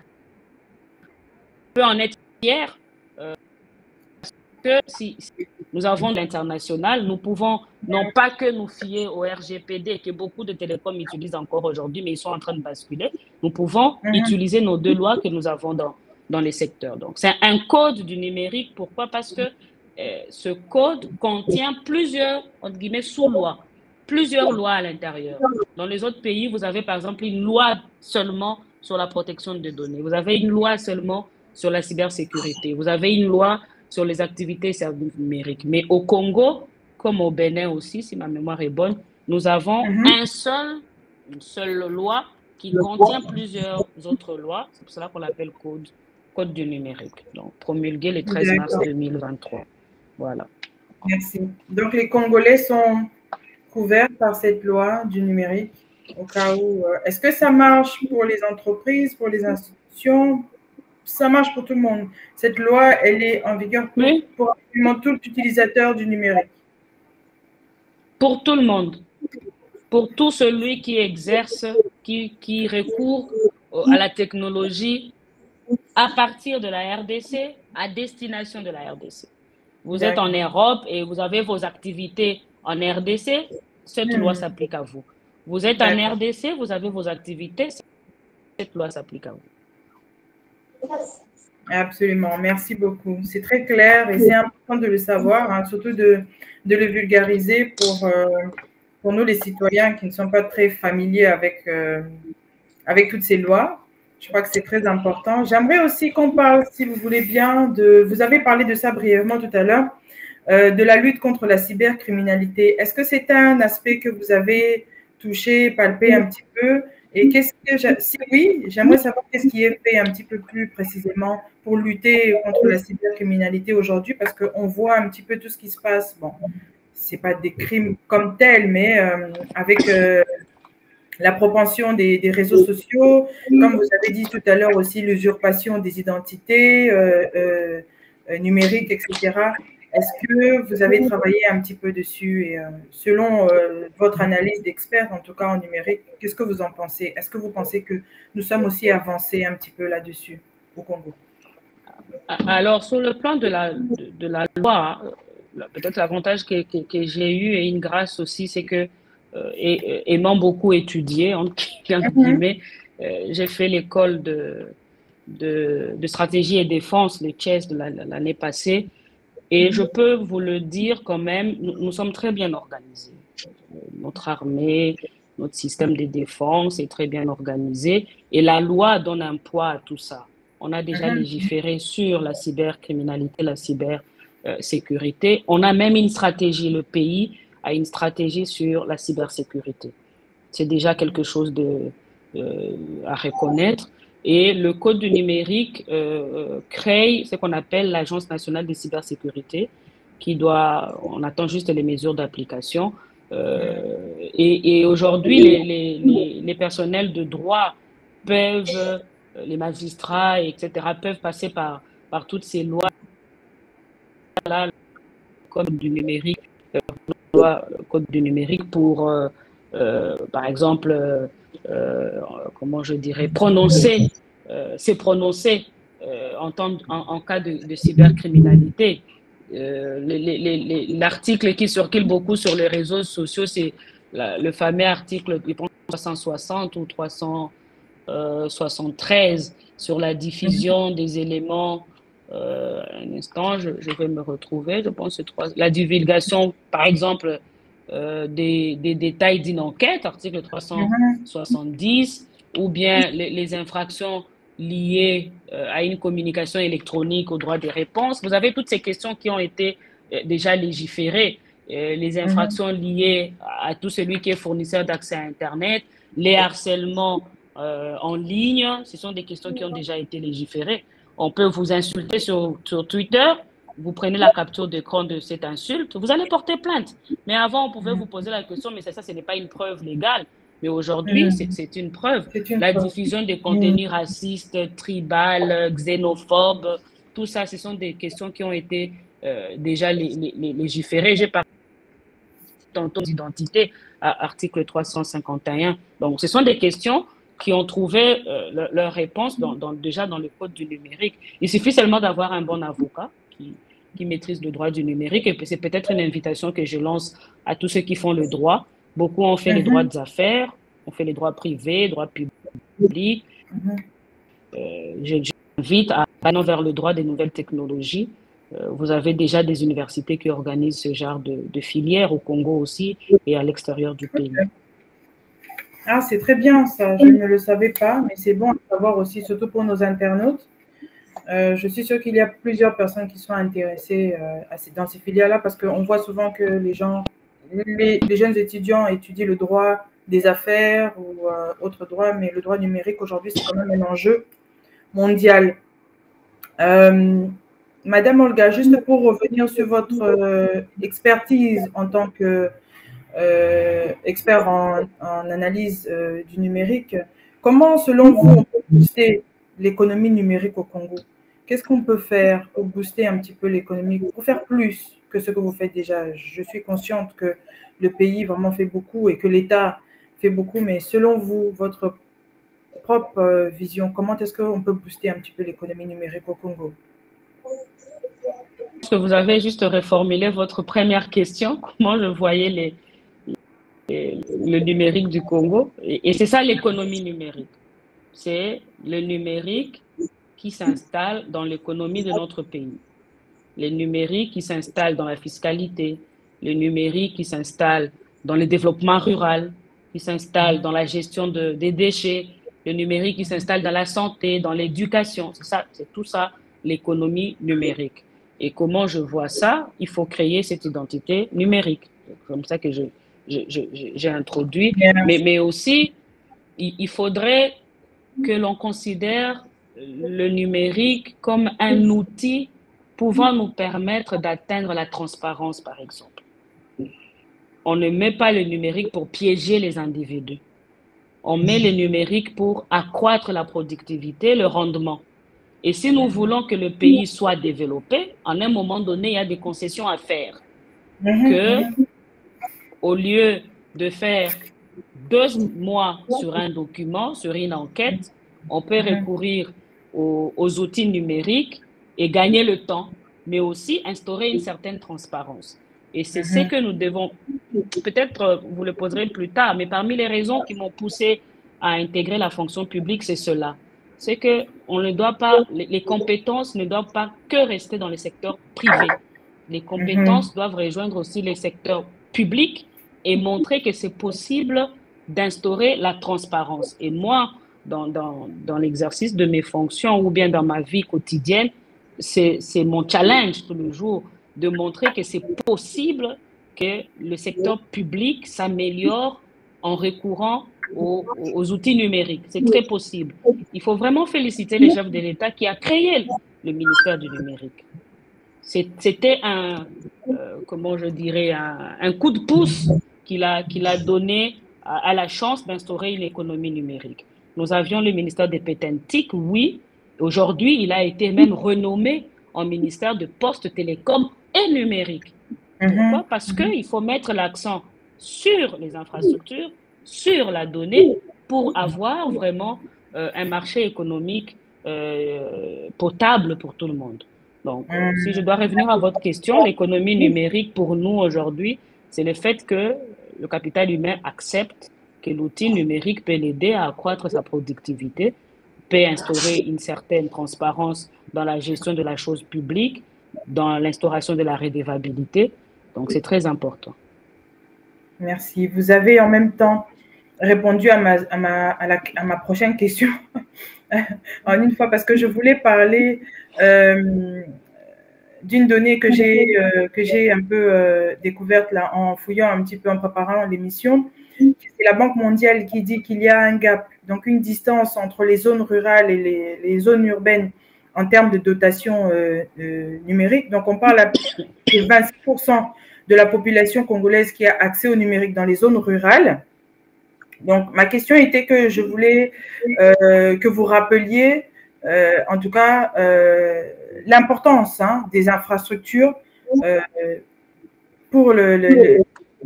Speaker 2: On peut en être fier que si nous avons de l'international, nous pouvons non pas que nous fier au RGPD que beaucoup de télécoms utilisent encore aujourd'hui, mais ils sont en train de basculer. Nous pouvons utiliser nos 2 lois que nous avons dans les secteurs. Donc, c'est un code du numérique. Pourquoi? Parce que ce code contient plusieurs, entre guillemets, sous-lois, plusieurs lois à l'intérieur. Dans les autres pays, vous avez par exemple une loi seulement sur la protection des données. Vous avez une loi seulement sur la cybersécurité. Vous avez une loi sur les activités et services numériques. Mais au Congo, comme au Bénin aussi, si ma mémoire est bonne, nous avons une seule loi qui contient plusieurs autres lois. C'est pour cela qu'on l'appelle code du numérique. Donc, promulgué le 13 mars 2023. Voilà.
Speaker 1: Merci. Donc, les Congolais sont couverts par cette loi du numérique au cas où. Est-ce que ça marche pour les entreprises, pour les institutions? Ça marche pour tout le monde. Cette loi, elle est en vigueur pour absolument tout utilisateur du numérique.
Speaker 2: Pour tout le monde. Pour tout celui qui exerce, qui recourt à la technologie à partir de la RDC, à destination de la RDC. Vous êtes en Europe et vous avez vos activités en RDC, cette loi s'applique à vous. Vous êtes en RDC, vous avez vos activités, cette loi s'applique à vous.
Speaker 1: Absolument, merci beaucoup. C'est très clair et c'est important de le savoir, hein, surtout de le vulgariser pour nous les citoyens qui ne sont pas très familiers avec toutes ces lois. Je crois que c'est très important. J'aimerais aussi qu'on parle, si vous voulez bien, vous avez parlé de ça brièvement tout à l'heure, de la lutte contre la cybercriminalité. Est-ce que c'est un aspect que vous avez touché, palpé un petit peu? Et si oui, j'aimerais savoir qu'est-ce qui est fait un petit peu plus précisément pour lutter contre la cybercriminalité aujourd'hui, parce qu'on voit un petit peu tout ce qui se passe. Bon, ce n'est pas des crimes comme tels, mais avec la propension des réseaux sociaux, comme vous avez dit tout à l'heure aussi, l'usurpation des identités numériques, etc. Est-ce que vous avez travaillé un petit peu dessus et selon votre analyse d'expert, en tout cas en numérique, qu'est-ce que vous en pensez? Est-ce que vous pensez que nous sommes aussi avancés un petit peu là-dessus au Congo?
Speaker 2: Alors, sur le plan de la loi, peut-être l'avantage que j'ai eu et une grâce aussi, c'est que, aimant beaucoup étudier, entre guillemets, j'ai fait l'école de stratégie et défense, le CHES de l'année passée. Et je peux vous le dire quand même, nous sommes très bien organisés. Notre armée, notre système de défense est très bien organisé et la loi donne un poids à tout ça. On a déjà légiféré sur la cybercriminalité, la cybersécurité. On a même une stratégie, le pays a une stratégie sur la cybersécurité. C'est déjà quelque chose à reconnaître. Et le Code du numérique crée ce qu'on appelle l'Agence nationale de cybersécurité, on attend juste les mesures d'application. Et aujourd'hui, les personnels de droit peuvent, les magistrats, etc., peuvent passer par toutes ces lois-là, le code du numérique, code du numérique pour, par exemple, comment je dirais, se prononcer en cas de cybercriminalité. L'article qui circule beaucoup sur les réseaux sociaux, c'est le fameux article 360 ou 373 sur la diffusion des éléments. Un instant, je vais me retrouver. Je pense que la divulgation, par exemple, des détails d'une enquête, article 370, ou bien les infractions liées à une communication électronique, au droit des réponses. Vous avez toutes ces questions qui ont été déjà légiférées. Les infractions liées à tout celui qui est fournisseur d'accès à Internet, les harcèlements en ligne, ce sont des questions qui ont déjà été légiférées. On peut vous insulter sur Twitter, vous prenez la capture d'écran de cette insulte, vous allez porter plainte. Mais avant, on pouvait vous poser la question, mais ça, ce n'est pas une preuve légale. Mais aujourd'hui, c'est une preuve. La diffusion des contenus racistes, tribales, xénophobes, tout ça, ce sont des questions qui ont été déjà légiférées. J'ai parlé tantôt d'identité à article 351. Donc, ce sont des questions qui ont trouvé leur réponse déjà dans le code du numérique. Il suffit seulement d'avoir un bon avocat qui maîtrise le droit du numérique. Et c'est peut-être une invitation que je lance à tous ceux qui font le droit. Beaucoup ont fait les droits des affaires, ont fait les droits privés, droits publics. J'invite à aller vers le droit des nouvelles technologies. Vous avez déjà des universités qui organisent ce genre de filière au Congo aussi et à l'extérieur du pays.
Speaker 1: Ah, c'est très bien ça, je ne le savais pas, mais c'est bon à savoir aussi, surtout pour nos internautes. Je suis sûre qu'il y a plusieurs personnes qui sont intéressées dans ces filières-là parce qu'on voit souvent que les jeunes étudiants étudient le droit des affaires ou autre droit, mais le droit numérique aujourd'hui, c'est quand même un enjeu mondial. Madame Olga, juste pour revenir sur votre expertise en tant que expert en analyse du numérique, comment, selon vous, on peut booster l'économie numérique au Congo? Qu'est-ce qu'on peut faire pour booster un petit peu l'économie, pour faire plus que ce que vous faites déjà? Je suis consciente que le pays vraiment fait beaucoup et que l'État fait beaucoup, mais selon vous, votre propre vision, comment est-ce qu'on peut booster un petit peu l'économie numérique au Congo?
Speaker 2: Vous avez juste reformulé votre première question, comment je voyais le numérique du Congo. Et c'est ça l'économie numérique. C'est le numérique qui s'installe dans l'économie de notre pays. Le numérique qui s'installe dans la fiscalité, le numérique qui s'installe dans le développement rural, qui s'installe dans la gestion des déchets, le numérique qui s'installe dans la santé, dans l'éducation. C'est tout ça, l'économie numérique. Et comment je vois ça? Il faut créer cette identité numérique. C'est comme ça que j'ai introduit. Mais aussi, il faudrait que l'on considère le numérique comme un outil pouvant nous permettre d'atteindre la transparence, par exemple. On ne met pas le numérique pour piéger les individus. On met le numérique pour accroître la productivité, le rendement. Et si nous voulons que le pays soit développé, en un moment donné, il y a des concessions à faire. Que, au lieu de faire 2 mois sur un document, sur une enquête, on peut recourir aux outils numériques et gagner le temps, mais aussi instaurer une certaine transparence. Et c'est ce que nous devons, peut-être vous le poserez plus tard, mais parmi les raisons qui m'ont poussé à intégrer la fonction publique, c'est cela. C'est que on ne doit pas, les compétences ne doivent pas que rester dans le secteur privé. Les compétences doivent rejoindre aussi les secteurs publics et montrer que c'est possible d'instaurer la transparence. Et moi, dans l'exercice de mes fonctions ou bien dans ma vie quotidienne, c'est mon challenge tous les jours de montrer que c'est possible que le secteur public s'améliore en recourant aux outils numériques. C'est très possible. Il faut vraiment féliciter les chefs de l'État qui a créé le ministère du numérique. C'était comment je dirais, un coup de pouce qu'il a donné à la chance d'instaurer une économie numérique. Nous avions le ministère des Pétentique, oui. Aujourd'hui, il a été même renommé en ministère de Postes, Télécom et Numérique. Pourquoi? Parce qu'il faut mettre l'accent sur les infrastructures, sur la donnée, pour avoir vraiment un marché économique potable pour tout le monde. Donc, si je dois revenir à votre question, l'économie numérique pour nous aujourd'hui, c'est le fait que le capital humain accepte que l'outil numérique peut l'aider à accroître sa productivité, peut instaurer une certaine transparence dans la gestion de la chose publique, dans l'instauration de la redevabilité. Donc, c'est très important.
Speaker 1: Merci. Vous avez en même temps répondu à ma prochaine question en une fois, parce que je voulais parler d'une donnée que j'ai un peu découverte là, en fouillant un petit peu, en préparant l'émission. C'est la Banque mondiale qui dit qu'il y a un gap, donc une distance entre les zones rurales et les zones urbaines en termes de dotation numérique. Donc, on parle de 26% de la population congolaise qui a accès au numérique dans les zones rurales. Donc, ma question était que je voulais que vous rappeliez, en tout cas, l'importance des infrastructures pour le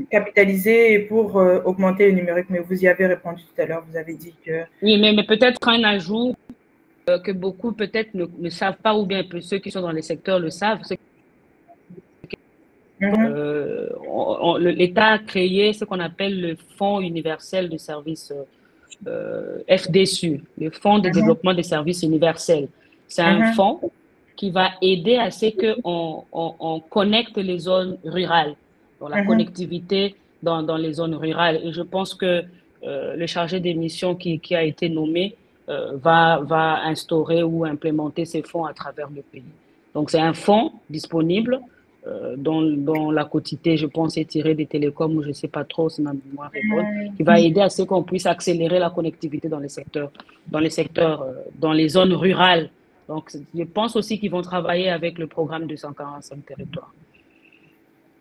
Speaker 1: capitaliser et pour augmenter le numérique. Mais vous y avez répondu tout à l'heure, vous avez dit que…
Speaker 2: Oui, mais peut-être un ajout que beaucoup peut-être ne savent pas, ou bien ceux qui sont dans les secteurs le savent. L'État a créé ce qu'on appelle le Fonds universel de services FDSU, le Fonds de développement des services universels. C'est un fonds qui va aider à ce qu'on connecte les zones rurales, dans la connectivité dans les zones rurales. Et je pense que le chargé des missions qui a été nommé va instaurer ou implémenter ces fonds à travers le pays. Donc, c'est un fonds disponible dont la quotité, je pense, est tirée des télécoms, ou je ne sais pas trop si ma mémoire est bonne, qui va aider à ce qu'on puisse accélérer la connectivité dans les zones rurales. Donc, je pense aussi qu'ils vont travailler avec le programme 245 territoires.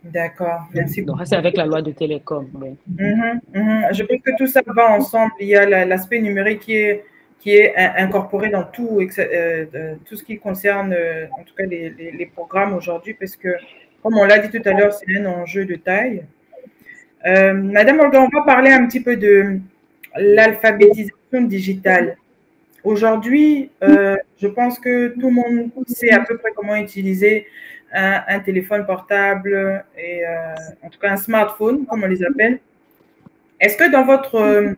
Speaker 1: D'accord, merci beaucoup.
Speaker 2: Donc, c'est avec la loi de télécom. Oui.
Speaker 1: Je pense que tout ça va ensemble. Il y a l'aspect numérique qui est incorporé dans tout ce qui concerne, en tout cas, les programmes aujourd'hui, parce que, comme on l'a dit tout à l'heure, c'est un enjeu de taille. Madame Olga, on va parler un petit peu de l'alphabétisation digitale. Aujourd'hui, je pense que tout le monde sait à peu près comment utiliser un téléphone portable et en tout cas un smartphone, comme on les appelle. Est-ce que dans votre…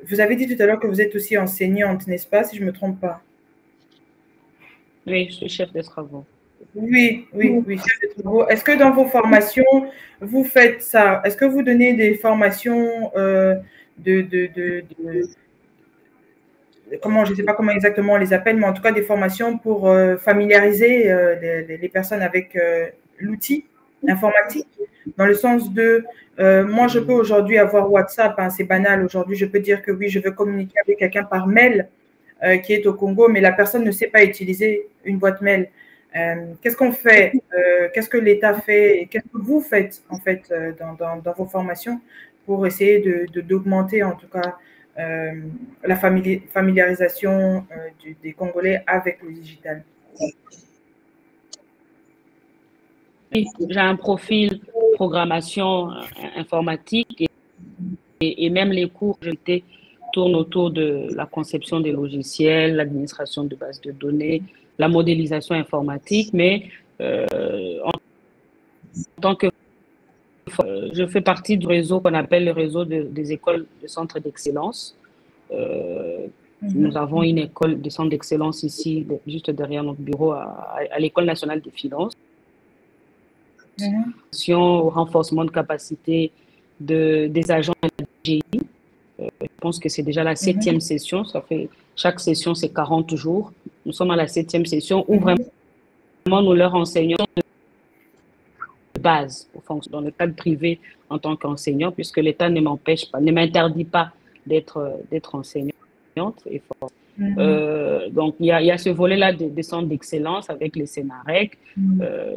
Speaker 1: vous avez dit tout à l'heure que vous êtes aussi enseignante, n'est-ce pas, si je ne me trompe pas?
Speaker 2: Oui, je suis chef de travaux.
Speaker 1: Oui, chef de travaux. Est-ce que dans vos formations, vous faites ça? Est-ce que vous donnez des formations comment, je ne sais pas comment exactement on les appelle, mais en tout cas des formations pour familiariser les personnes avec l'outil informatique, dans le sens de, moi je peux aujourd'hui avoir WhatsApp, c'est banal, aujourd'hui je peux dire que oui, je veux communiquer avec quelqu'un par mail qui est au Congo, mais la personne ne sait pas utiliser une boîte mail. Qu'est-ce qu'on fait? Qu'est-ce que l'État fait? Qu'est-ce que vous faites en fait dans vos formations pour essayer d'augmenter en tout cas la familiarisation des Congolais avec le digital?
Speaker 2: J'ai un profil programmation informatique et même les cours que j'étais tournent autour de la conception des logiciels, l'administration de bases de données, la modélisation informatique, mais en tant que je fais partie du réseau qu'on appelle le réseau des écoles de centres d'excellence. Nous avons une école de centre d'excellence ici, juste derrière notre bureau, à l'École nationale des finances. Au renforcement de capacité des agents de la DGI. Je pense que c'est déjà la 7e session. Chaque session, c'est 40 jours. Nous sommes à la 7e session où vraiment nous leur enseignons de base dans le cadre privé en tant qu'enseignant, puisque l'État ne m'interdit pas d'être enseignante. Donc, il y a ce volet-là des centres d'excellence avec les CENAREC,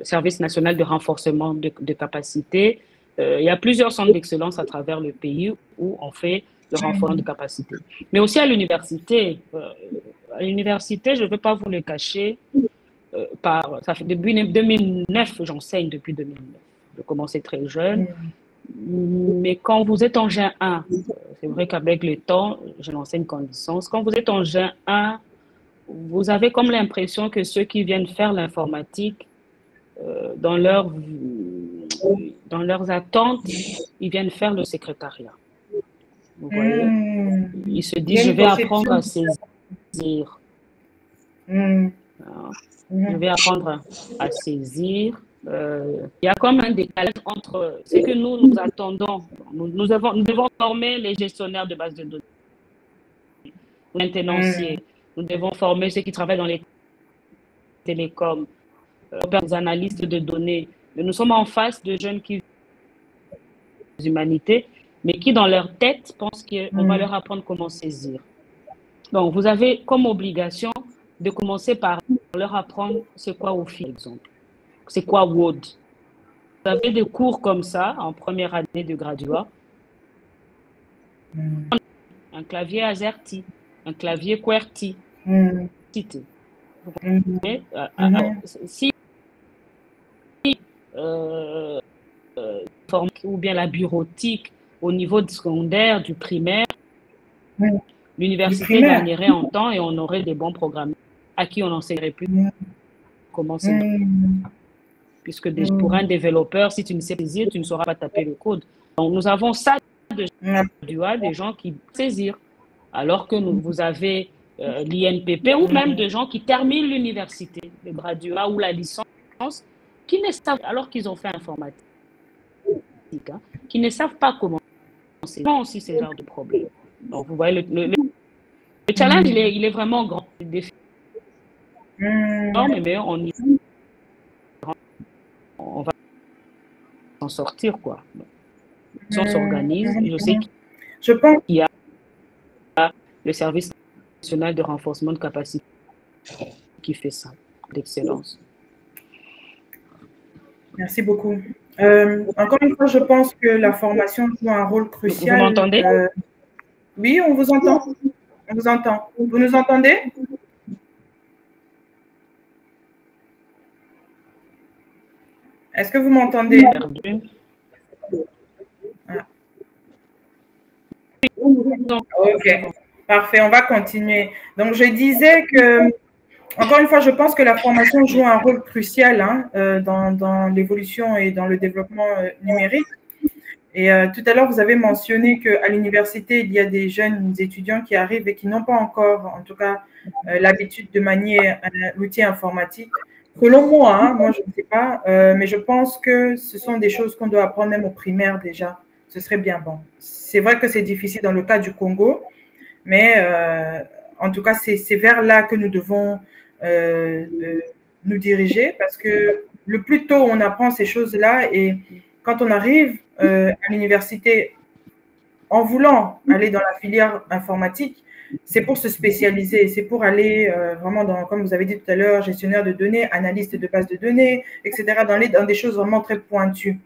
Speaker 2: Service national de renforcement de capacité. Il y a plusieurs centres d'excellence à travers le pays où on fait le renforcement de capacité. Mais aussi à l'université. À l'université, je ne veux pas vous le cacher, ça fait depuis 2009, j'enseigne depuis 2009. Je commençais très jeune. Mais quand vous êtes en Gen 1, c'est vrai qu'avec le temps, je n'enseigne qu'en licence. Quand vous êtes en Gen 1, vous avez comme l'impression que ceux qui viennent faire l'informatique, dans leurs attentes, ils viennent faire le secrétariat. Vous voyez, ils se disent, je vais apprendre à saisir. Je vais apprendre à saisir. Il y a comme un décalage entre ce que nous attendons. Nous devons former les gestionnaires de bases de données, les tenanciers. Nous devons former ceux qui travaillent dans les télécoms, les analystes de données. Mais nous sommes en face de jeunes qui des humanités, mais qui dans leur tête pensent qu'on va leur apprendre comment saisir. Donc, vous avez comme obligation de commencer par leur apprendre c'est quoi OFI, par exemple. C'est quoi Word. Vous avez des cours comme ça en première année de graduat. Un clavier AZERTY, un clavier QWERTY. Si ou bien la bureautique au niveau du secondaire, du primaire, l'université gagnerait en temps et on aurait des bons programmes à qui on n'enseignerait plus comment c'est. Puisque pour un développeur, si tu ne sais pas saisir, tu ne sauras pas taper le code. Donc, nous avons ça de graduats, des gens qui saisir, alors que vous avez l'INPP ou même des gens qui terminent l'université, le graduat ou la licence, qui ne savent, alors qu'ils ont fait informatique, hein, qui ne savent pas comment c'est aussi ce genre de problème. Donc, vous voyez, le challenge, il est vraiment grand. Le défi mais on va s'en sortir, quoi. Si on s'organise, je sais qu'il y a le service national de renforcement de capacité qui fait ça, d'excellence.
Speaker 1: Merci beaucoup. Encore une fois, je pense que la formation joue un rôle crucial.
Speaker 2: Vous m'entendez?
Speaker 1: Oui, on vous entend. On vous entend. Vous nous entendez? Est-ce que vous m'entendez? Ok, parfait, on va continuer. Donc, je disais que, encore une fois, je pense que la formation joue un rôle crucial dans l'évolution et dans le développement numérique. Et tout à l'heure, vous avez mentionné qu'à l'université, il y a des jeunes étudiants qui arrivent et qui n'ont pas encore, en tout cas, l'habitude de manier l'outil informatique. Selon moi, moi, je ne sais pas, mais je pense que ce sont des choses qu'on doit apprendre même au primaire déjà. Ce serait bien bon. C'est vrai que c'est difficile dans le cas du Congo, mais en tout cas, c'est vers là que nous devons nous diriger parce que le plus tôt on apprend ces choses-là et quand on arrive à l'université en voulant aller dans la filière informatique, c'est pour se spécialiser, c'est pour aller vraiment dans, comme vous avez dit tout à l'heure, gestionnaire de données, analyste de base de données, etc., dans des choses vraiment très pointues.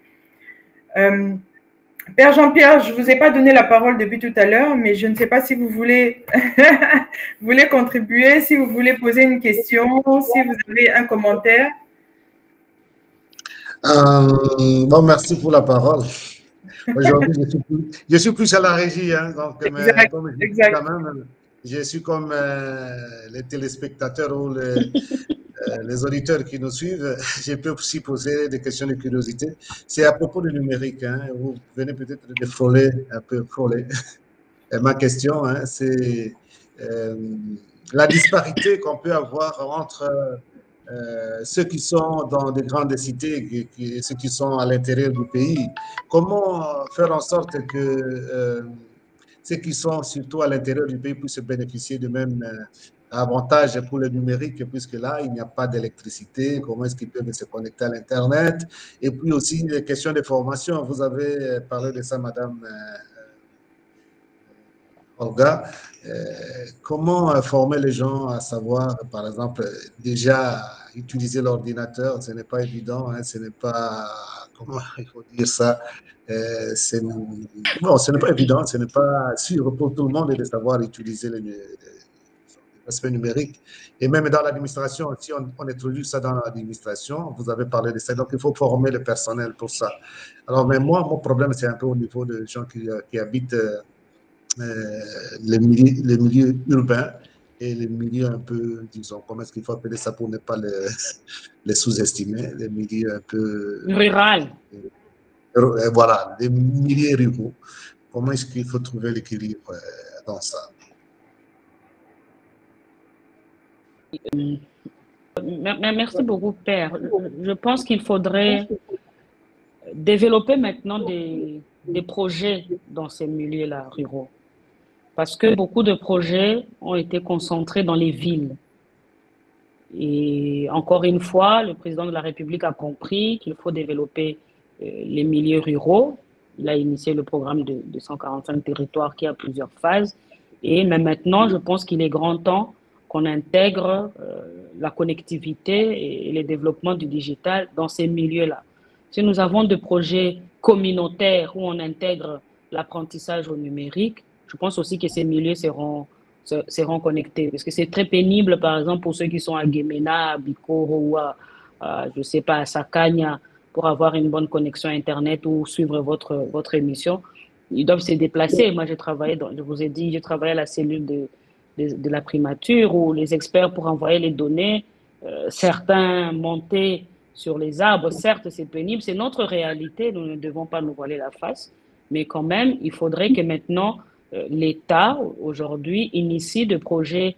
Speaker 1: Père Jean-Pierre, je ne vous ai pas donné la parole depuis tout à l'heure, mais je ne sais pas si vous voulez, voulez contribuer, si vous voulez poser une question, si vous avez un commentaire.
Speaker 3: Bon, merci pour la parole. Aujourd'hui, je suis plus à la régie, hein, donc
Speaker 1: exact,
Speaker 3: comme
Speaker 1: exact.
Speaker 3: Quand même, je suis comme les téléspectateurs ou les auditeurs qui nous suivent. Je peux aussi poser des questions de curiosité. C'est à propos du numérique. Hein, vous venez peut-être de frôler un peu frôler. Ma question, hein, c'est la disparité qu'on peut avoir entre ceux qui sont dans des grandes cités et ceux qui sont à l'intérieur du pays. Comment faire en sorte que ceux qui sont surtout à l'intérieur du pays puissent bénéficier de même avantages pour le numérique, puisque là, il n'y a pas d'électricité, comment est-ce qu'ils peuvent se connecter à l'Internet? Et puis aussi, les questions de formation, vous avez parlé de ça, Madame Olga, comment former les gens à savoir, par exemple, déjà utiliser l'ordinateur, ce n'est pas évident, hein, ce n'est pas, comment il faut dire ça, bon, ce n'est pas évident, ce n'est pas sûr pour tout le monde de savoir utiliser les aspects numériques. Et même dans l'administration, si on introduit ça dans l'administration, vous avez parlé de ça, donc il faut former le personnel pour ça. Alors, mais moi, mon problème, c'est un peu au niveau des gens qui habitent les milieux urbains et les milieux un peu, disons, comment est-ce qu'il faut appeler ça pour ne pas les sous-estimer, les milieux un peu...
Speaker 2: Rural.
Speaker 3: Voilà, les milieux ruraux. Comment est-ce qu'il faut trouver l'équilibre dans ça?
Speaker 2: Merci beaucoup, Père. Je pense qu'il faudrait développer maintenant des projets dans ces milieux-là ruraux. Parce que beaucoup de projets ont été concentrés dans les villes. Et encore une fois, le président de la République a compris qu'il faut développer les milieux ruraux. Il a initié le programme de 145 territoires qui a plusieurs phases. Et même maintenant, je pense qu'il est grand temps qu'on intègre la connectivité et le développement du digital dans ces milieux-là. Si nous avons des projets communautaires où on intègre l'apprentissage au numérique, je pense aussi que ces milieux seront connectés. Parce que c'est très pénible, par exemple, pour ceux qui sont à Guémena, à Bikoro ou je ne sais pas, à Sakanya, pour avoir une bonne connexion Internet ou suivre votre émission. Ils doivent se déplacer. Moi, je vous ai dit, j'ai travaillé à la cellule de la primature où les experts pour envoyer les données, certains montaient sur les arbres. Certes, c'est pénible, c'est notre réalité, nous ne devons pas nous voiler la face, mais quand même, il faudrait que maintenant, l'État, aujourd'hui, initie des projets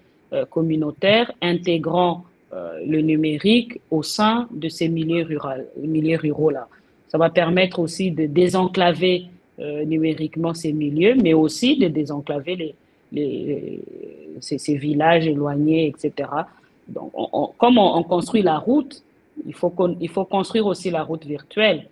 Speaker 2: communautaires intégrant le numérique au sein de ces milieux ruraux-là. Ça va permettre aussi de désenclaver numériquement ces milieux, mais aussi de désenclaver ces villages éloignés, etc. Donc, comme on construit la route, il faut construire aussi la route virtuelle.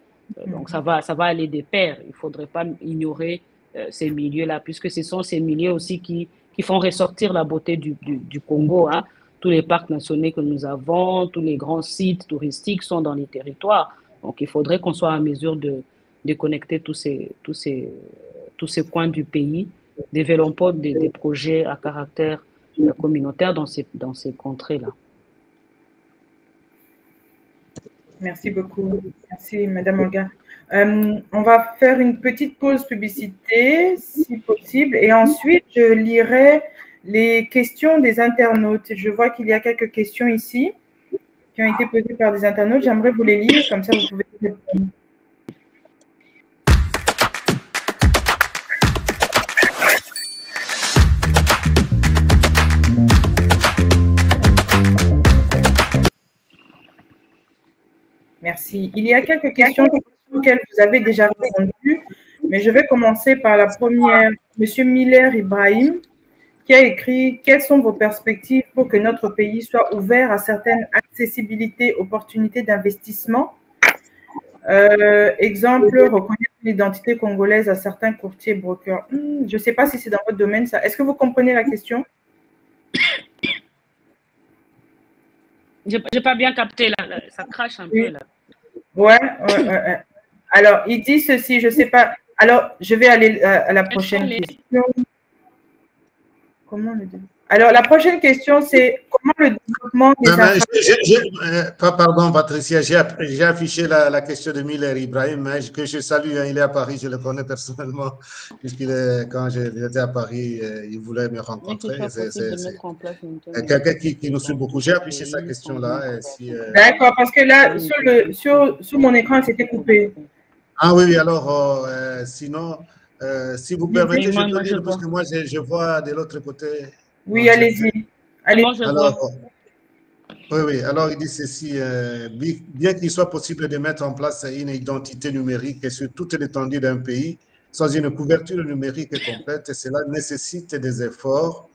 Speaker 2: Donc, ça va aller de pair. Il ne faudrait pas ignorer ces milieux-là, puisque ce sont ces milieux aussi qui font ressortir la beauté du Congo. Hein. Tous les parcs nationaux que nous avons, tous les grands sites touristiques sont dans les territoires. Donc, il faudrait qu'on soit en mesure de connecter tous ces coins du pays, développant des projets à caractère communautaire dans ces contrées-là.
Speaker 1: Merci beaucoup. Merci, Madame Olga. On va faire une petite pause publicité, si possible, et ensuite, je lirai les questions des internautes. Je vois qu'il y a quelques questions ici qui ont été posées par des internautes. J'aimerais vous les lire, comme ça, vous pouvez répondre. Merci. Il y a quelques questions auxquelles vous avez déjà répondu, mais je vais commencer par la première. Monsieur Miller Ibrahim, qui a écrit « Quelles sont vos perspectives pour que notre pays soit ouvert à certaines accessibilités, opportunités d'investissement ?» Exemple, reconnaître l'identité congolaise à certains courtiers brokers. Je ne sais pas si c'est dans votre domaine, ça. Est-ce que vous comprenez la question?
Speaker 2: Je n'ai pas bien capté, là. Ça crache un peu, là.
Speaker 1: Ouais. Alors, il dit ceci, je ne sais pas. Alors, je vais aller à la prochaine question. Comment le dire? Alors, la prochaine question, c'est comment le développement des
Speaker 3: Pardon, Patricia, j'ai affiché la question de Miller Ibrahim, que je salue. Hein, il est à Paris, je le connais personnellement, quand j'étais à Paris, il voulait me rencontrer. C'est quelqu'un qui nous suit beaucoup. J'ai affiché sa question-là.
Speaker 1: D'accord, parce que là, sur mon écran, c'était coupé.
Speaker 3: Ah oui, alors, sinon, si vous permettez, je peux lire, parce que moi, je vois de l'autre côté.
Speaker 1: Oui, allez-y.
Speaker 3: Alors, oui, alors il dit ceci, bien qu'il soit possible de mettre en place une identité numérique sur toute l'étendue d'un pays, sans une couverture numérique complète, cela nécessite des efforts,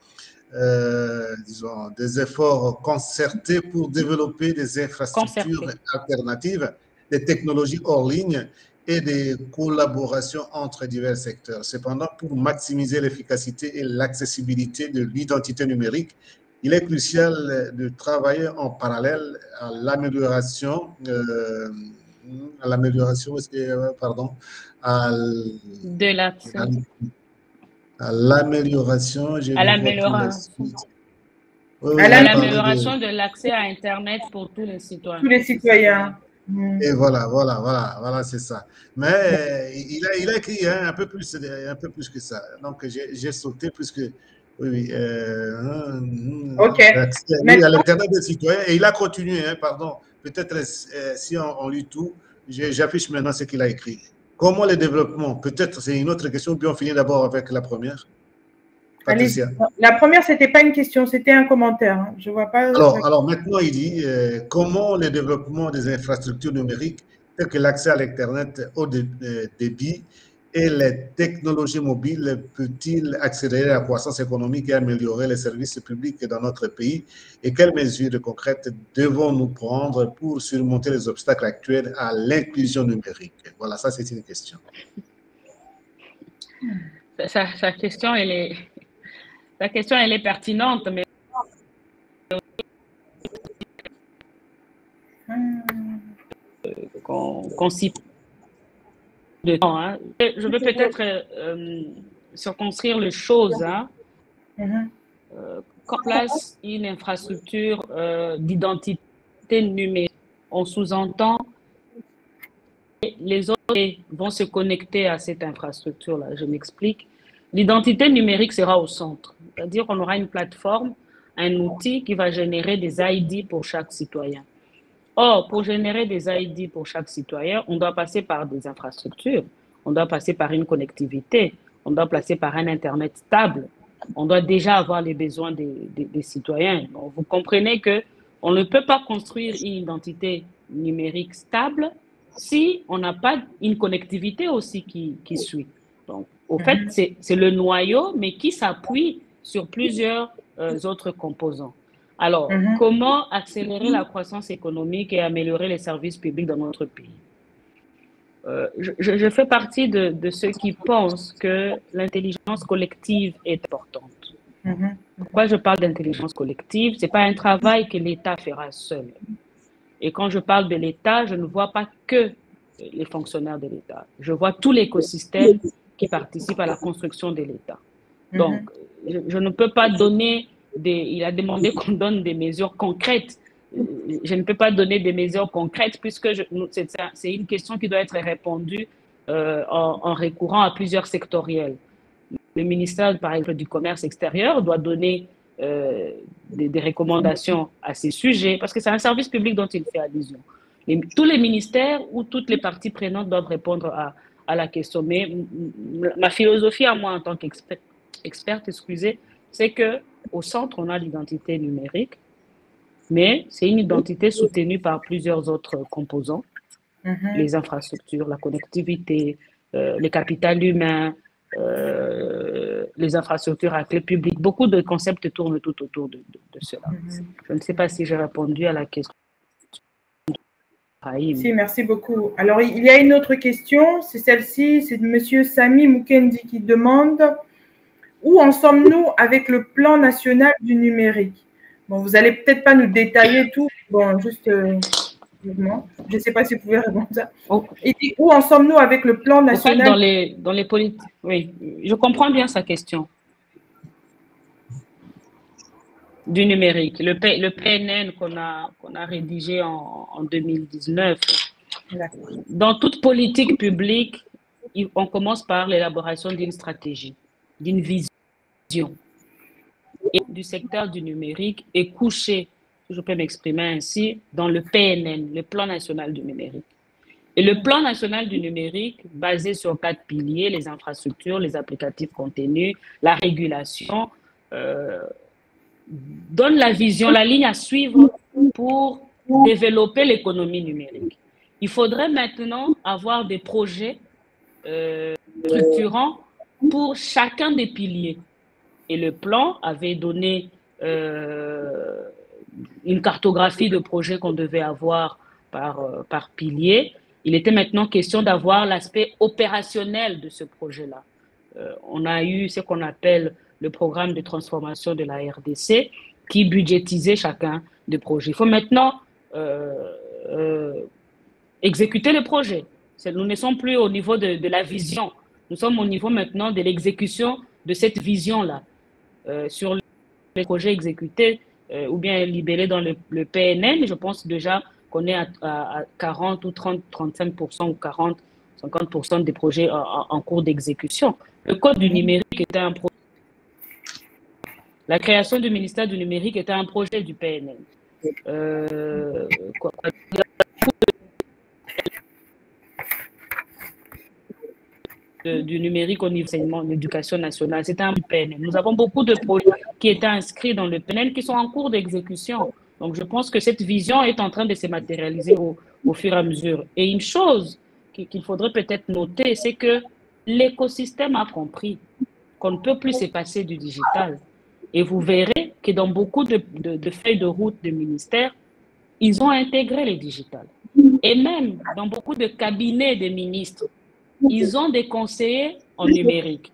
Speaker 3: disons, des efforts concertés pour développer des infrastructures alternatives, des technologies hors ligne et de collaboration entre divers secteurs. Cependant, pour maximiser l'efficacité et l'accessibilité de l'identité numérique, il est crucial de travailler en parallèle à l'amélioration, pardon, à
Speaker 2: De l'accès.
Speaker 3: l'amélioration, je
Speaker 2: À
Speaker 3: ne vois plus la
Speaker 2: l'amélioration.
Speaker 3: suite. Oui,
Speaker 2: À
Speaker 3: vous avez parlé
Speaker 2: l'amélioration de l'accès à Internet pour tous les citoyens.
Speaker 1: Tous les citoyens.
Speaker 3: Et voilà, c'est ça. Mais il a écrit hein, un peu plus que ça. Donc, j'ai sauté puisque, oui,
Speaker 1: OK.
Speaker 3: oui, à l'Internet des citoyens. Et il a continué, hein, pardon. Peut-être si on lit tout, j'affiche maintenant ce qu'il a écrit. Comment le développement, peut-être c'est une autre question, puis on finit d'abord avec la première. Patricia.
Speaker 1: La première, ce n'était pas une question, c'était un commentaire. Hein. Je vois pas.
Speaker 3: Alors maintenant, il dit comment le développement des infrastructures numériques, telles que l'accès à l'Internet au débit et les technologies mobiles, peut-il accélérer la croissance économique et améliorer les services publics dans notre pays? Et quelles mesures concrètes devons-nous prendre pour surmonter les obstacles actuels à l'inclusion numérique? Voilà, ça c'est une question.
Speaker 2: Sa question, elle est pertinente, mais qu'on s'y de temps. Hein. Je veux peut-être circonscrire les choses. Hein. Quand on place une infrastructure d'identité numérique, on sous-entend que les autres vont se connecter à cette infrastructure-là. Je m'explique. L'identité numérique sera au centre. C'est-à-dire qu'on aura une plateforme, un outil qui va générer des ID pour chaque citoyen. Or, pour générer des ID pour chaque citoyen, on doit passer par des infrastructures, on doit passer par une connectivité, on doit passer par un Internet stable, on doit déjà avoir les besoins des citoyens. Donc, vous comprenez qu'on ne peut pas construire une identité numérique stable si on n'a pas une connectivité aussi qui suit. Donc, au fait, c'est le noyau, mais qui s'appuie sur plusieurs autres composants. Alors, comment accélérer la croissance économique et améliorer les services publics dans notre pays? Je fais partie de ceux qui pensent que l'intelligence collective est importante. Pourquoi je parle d'intelligence collective? Ce n'est pas un travail que l'État fera seul. Et quand je parle de l'État, je ne vois pas que les fonctionnaires de l'État. Je vois tout l'écosystème qui participe à la construction de l'État. Donc, je ne peux pas donner il a demandé qu'on donne des mesures concrètes. Je ne peux pas donner des mesures concrètes puisque c'est une question qui doit être répondue en recourant à plusieurs sectoriels. Le ministère, par exemple, du Commerce extérieur doit donner des recommandations à ces sujets parce que c'est un service public dont il fait allusion. Tous les ministères ou toutes les parties prenantes doivent répondre à la question. Mais ma philosophie à moi en tant qu'experte, c'est qu'au centre, on a l'identité numérique, mais c'est une identité soutenue par plusieurs autres composants, les infrastructures, la connectivité, le capital humain, les infrastructures à clé publique. Beaucoup de concepts tournent tout autour de cela. Je ne sais pas si j'ai répondu à la question.
Speaker 1: Si, merci beaucoup. Alors, il y a une autre question, c'est celle-ci, c'est de M. Sami Mukendi qui demande où en sommes-nous avec le plan national du numérique? Bon, vous n'allez peut-être pas nous détailler tout, bon, juste, je ne sais pas si vous pouvez répondre à ça. Et où en sommes-nous avec le plan national?
Speaker 2: En fait, dans les politiques, oui, je comprends bien sa question. Du numérique, le PNN qu'on a rédigé en 2019. Dans toute politique publique, on commence par l'élaboration d'une stratégie, d'une vision. Et du secteur du numérique est couché, si je peux m'exprimer ainsi, dans le PNN, le Plan national du numérique. Et le Plan national du numérique, basé sur 4 piliers, les infrastructures, les applicatifs contenus, la régulation, donne la vision, la ligne à suivre pour développer l'économie numérique. Il faudrait maintenant avoir des projets structurants pour chacun des piliers. Et le plan avait donné une cartographie de projets qu'on devait avoir par pilier. Il était maintenant question d'avoir l'aspect opérationnel de ce projet-là. On a eu ce qu'on appelle le programme de transformation de la RDC qui budgétisait chacun des projets. Il faut maintenant exécuter le projet. Nous ne sommes plus au niveau de la vision. Nous sommes au niveau maintenant de l'exécution de cette vision-là. Sur les projets exécutés ou bien libellés dans le PNN, je pense déjà qu'on est à 40 ou 30, 35% ou 40, 50% des projets en cours d'exécution. Le code du numérique était un projet. La création du ministère du numérique était un projet du PNN. Du numérique au niveau de l'éducation nationale, c'était un PNL. Nous avons beaucoup de projets qui étaient inscrits dans le PNL qui sont en cours d'exécution. Donc, je pense que cette vision est en train de se matérialiser au fur et à mesure. Et une chose qu'il faudrait peut-être noter, c'est que l'écosystème a compris qu'on ne peut plus se passer du digital. Et vous verrez que dans beaucoup de feuilles de route de ministères, ils ont intégré le digital. Et même dans beaucoup de cabinets des ministres, ils ont des conseillers en numérique.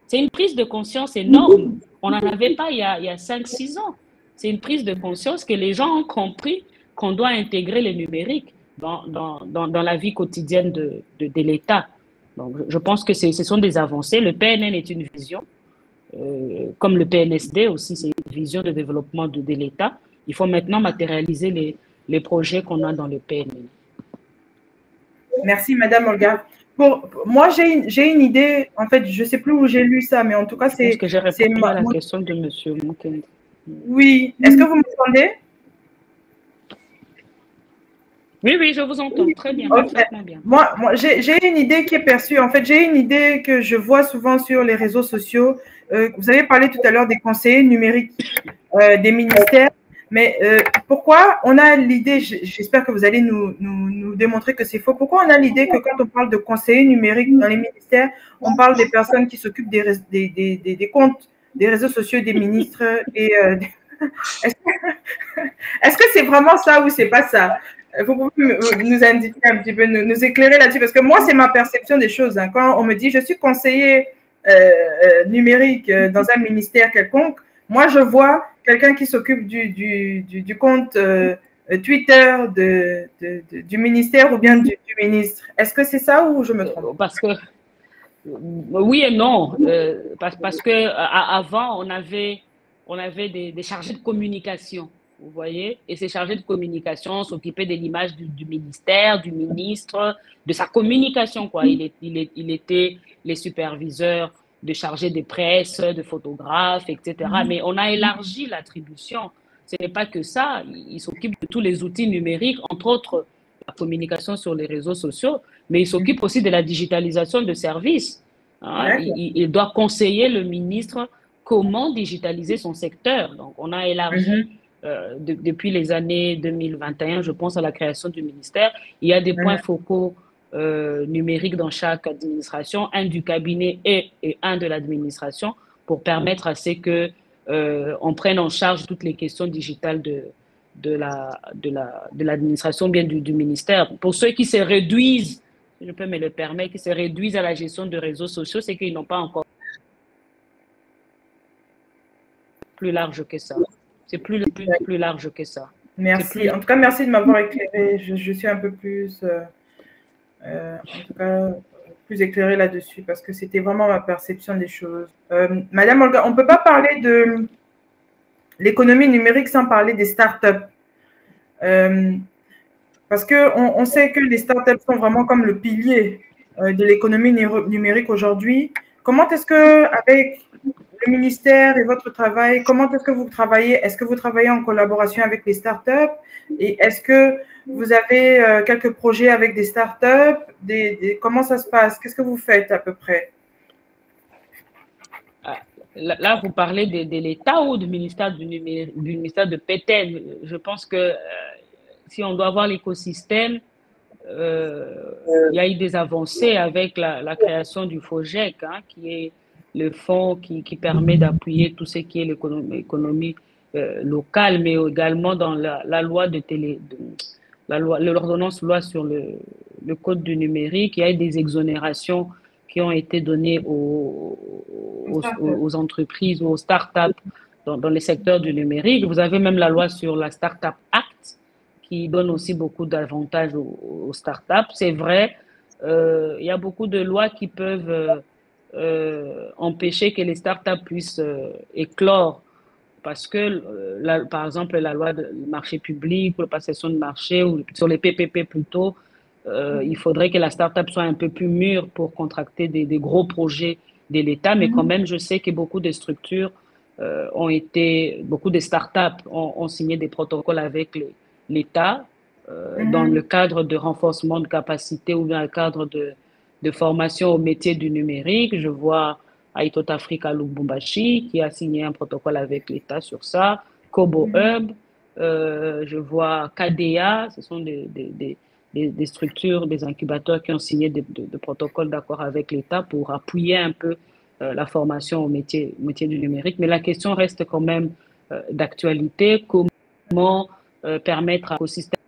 Speaker 2: C'est une prise de conscience énorme. On n'en avait pas il y a 5-6 ans. C'est une prise de conscience que les gens ont compris qu'on doit intégrer le numérique dans la vie quotidienne de l'État. Donc, je pense que ce sont des avancées. Le PNN est une vision, comme le PNSD aussi, c'est une vision de développement de l'État. Il faut maintenant matérialiser les projets qu'on a dans le PNN.
Speaker 1: Merci, Madame Olga. Moi, j'ai une idée, en fait, je ne sais plus où j'ai lu ça, mais en tout cas, c'est…
Speaker 2: Est-ce que j'ai répondu à la question de M. Mukendi?
Speaker 1: Oui. Est-ce que vous m'entendez?
Speaker 2: Oui, je vous entends. Très bien, parfaitement bien.
Speaker 1: Moi j'ai une idée qui est perçue. En fait, j'ai une idée que je vois souvent sur les réseaux sociaux. Vous avez parlé tout à l'heure des conseillers numériques des ministères. Mais pourquoi on a l'idée, j'espère que vous allez nous démontrer que c'est faux, pourquoi on a l'idée que quand on parle de conseillers numériques dans les ministères, on parle des personnes qui s'occupent des comptes, des réseaux sociaux des ministres et est-ce que c'est vraiment ça ou c'est pas ça? Vous pouvez nous indiquer un petit peu, nous éclairer là-dessus, parce que moi, c'est ma perception des choses. Hein. Quand on me dit je suis conseiller numérique dans un ministère quelconque, moi, je vois quelqu'un qui s'occupe du compte Twitter du ministère ou bien du ministre. Est-ce que c'est ça ou je me trompe?
Speaker 2: Parce que oui et non. Parce que avant, on avait des chargés de communication, vous voyez, et ces chargés de communication s'occupaient de l'image du ministère, du ministre, de sa communication, quoi. Il était les superviseurs de chargés de presse, de photographes, etc. Mais on a élargi l'attribution. Ce n'est pas que ça. Il s'occupe de tous les outils numériques, entre autres la communication sur les réseaux sociaux, mais il s'occupe aussi de la digitalisation de services. Hein. Il doit conseiller le ministre comment digitaliser son secteur. Donc, on a élargi depuis les années 2021, je pense, à la création du ministère. Il y a des points focaux numériques dans chaque administration, un du cabinet et un de l'administration, pour permettre à ce que on prenne en charge toutes les questions digitales de l'administration, bien du ministère. Pour ceux qui se réduisent, si je peux me le permettre, qui se réduisent à la gestion de réseaux sociaux, c'est qu'ils n'ont pas encore plus large que ça. C'est plus large que ça.
Speaker 1: Merci. En tout cas, merci de m'avoir éclairé. Je suis un peu plus, en tout cas, plus éclairée là-dessus parce que c'était vraiment ma perception des choses. Madame Olga, on ne peut pas parler de l'économie numérique sans parler des startups. Parce qu'on sait que les startups sont vraiment comme le pilier de l'économie numérique aujourd'hui. Comment est-ce que, avec le ministère et votre travail, comment est-ce que vous travaillez? Est-ce que vous travaillez en collaboration avec les startups? Et est-ce que vous avez quelques projets avec des startups? Comment ça se passe? Qu'est-ce que vous faites à peu près?
Speaker 2: Là, vous parlez de l'État ou du ministère du ministère de PTN? Je pense que si on doit voir l'écosystème, il y a eu des avancées avec la création du FOGEC, hein, qui est le fonds qui permet d'appuyer tout ce qui est l'économie locale, mais également dans la loi l'ordonnance loi sur le code du numérique, il y a eu des exonérations qui ont été données aux entreprises ou aux startups dans les secteurs du numérique. Vous avez même la loi sur la Startup Act qui donne aussi beaucoup d'avantages aux startups. C'est vrai, il y a beaucoup de lois qui peuvent empêcher que les startups puissent éclore parce que, par exemple, la loi du marché public ou la passation de marché ou sur les PPP plutôt, il faudrait que la start-up soit un peu plus mûre pour contracter des gros projets de l'État, mais quand même, je sais que beaucoup de structures beaucoup de start-up ont signé des protocoles avec l'État dans le cadre de renforcement de capacité ou dans le cadre de formation au métier du numérique. Je vois Aitot Africa Lubumbashi qui a signé un protocole avec l'État sur ça, Kobo Hub, je vois KDA, ce sont des structures, des incubateurs qui ont signé des protocoles d'accord avec l'État pour appuyer un peu la formation au métier du numérique. Mais la question reste quand même d'actualité. Comment permettre à l'écosystème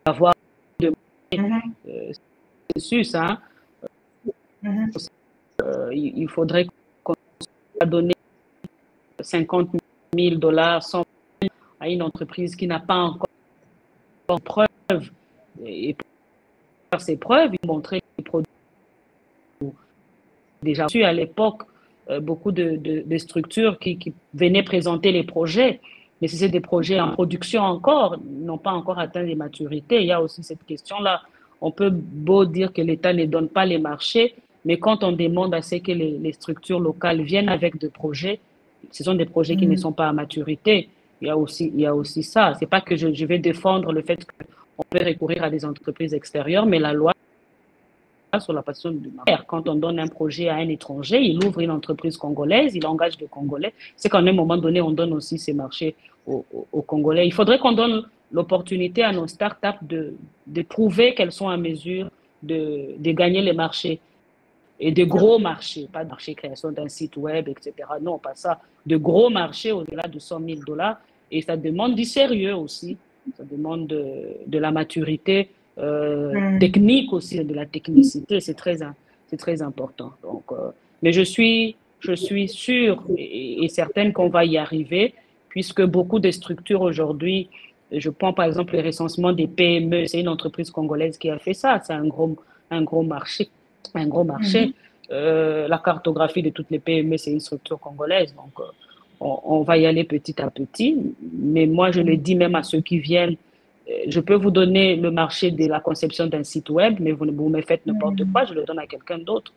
Speaker 2: d'avoir de processus, hein. Il faudrait qu'on donne 50 000 $, 100 000 à une entreprise qui n'a pas encore preuve. Et pour faire ces preuves, il montrait les produits déjà reçus à l'époque, beaucoup de structures qui venaient présenter les projets, mais si c'est des projets en production encore, n'ont pas encore atteint les maturités. Il y a aussi cette question-là. On peut beau dire que l'État ne donne pas les marchés, mais quand on demande à ce que les structures locales viennent avec des projets, ce sont des projets qui ne sont pas à maturité. Il y a aussi ça. C'est pas que je vais défendre le fait qu'on peut recourir à des entreprises extérieures, mais la loi sur la passion du marché. Quand on donne un projet à un étranger, il ouvre une entreprise congolaise, il engage des Congolais. C'est qu'à un moment donné, on donne aussi ces marchés aux Congolais. Il faudrait qu'on donne l'opportunité à nos startups de prouver qu'elles sont en mesure de gagner les marchés. Et de gros marchés, pas de marché création d'un site web, etc. Non, pas ça. De gros marchés au-delà de 100 000 $. Et ça demande du sérieux aussi. Ça demande de la maturité technique aussi, de la technicité. C'est très important. Donc, mais je suis sûre et certaine qu'on va y arriver, puisque beaucoup de structures aujourd'hui, je prends par exemple le recensement des PME, c'est une entreprise congolaise qui a fait ça. C'est un gros marché. La cartographie de toutes les PME, c'est une structure congolaise. Donc, on va y aller petit à petit. Mais moi, je le dis même à ceux qui viennent, je peux vous donner le marché de la conception d'un site web, mais vous me faites n'importe quoi, je le donne à quelqu'un d'autre.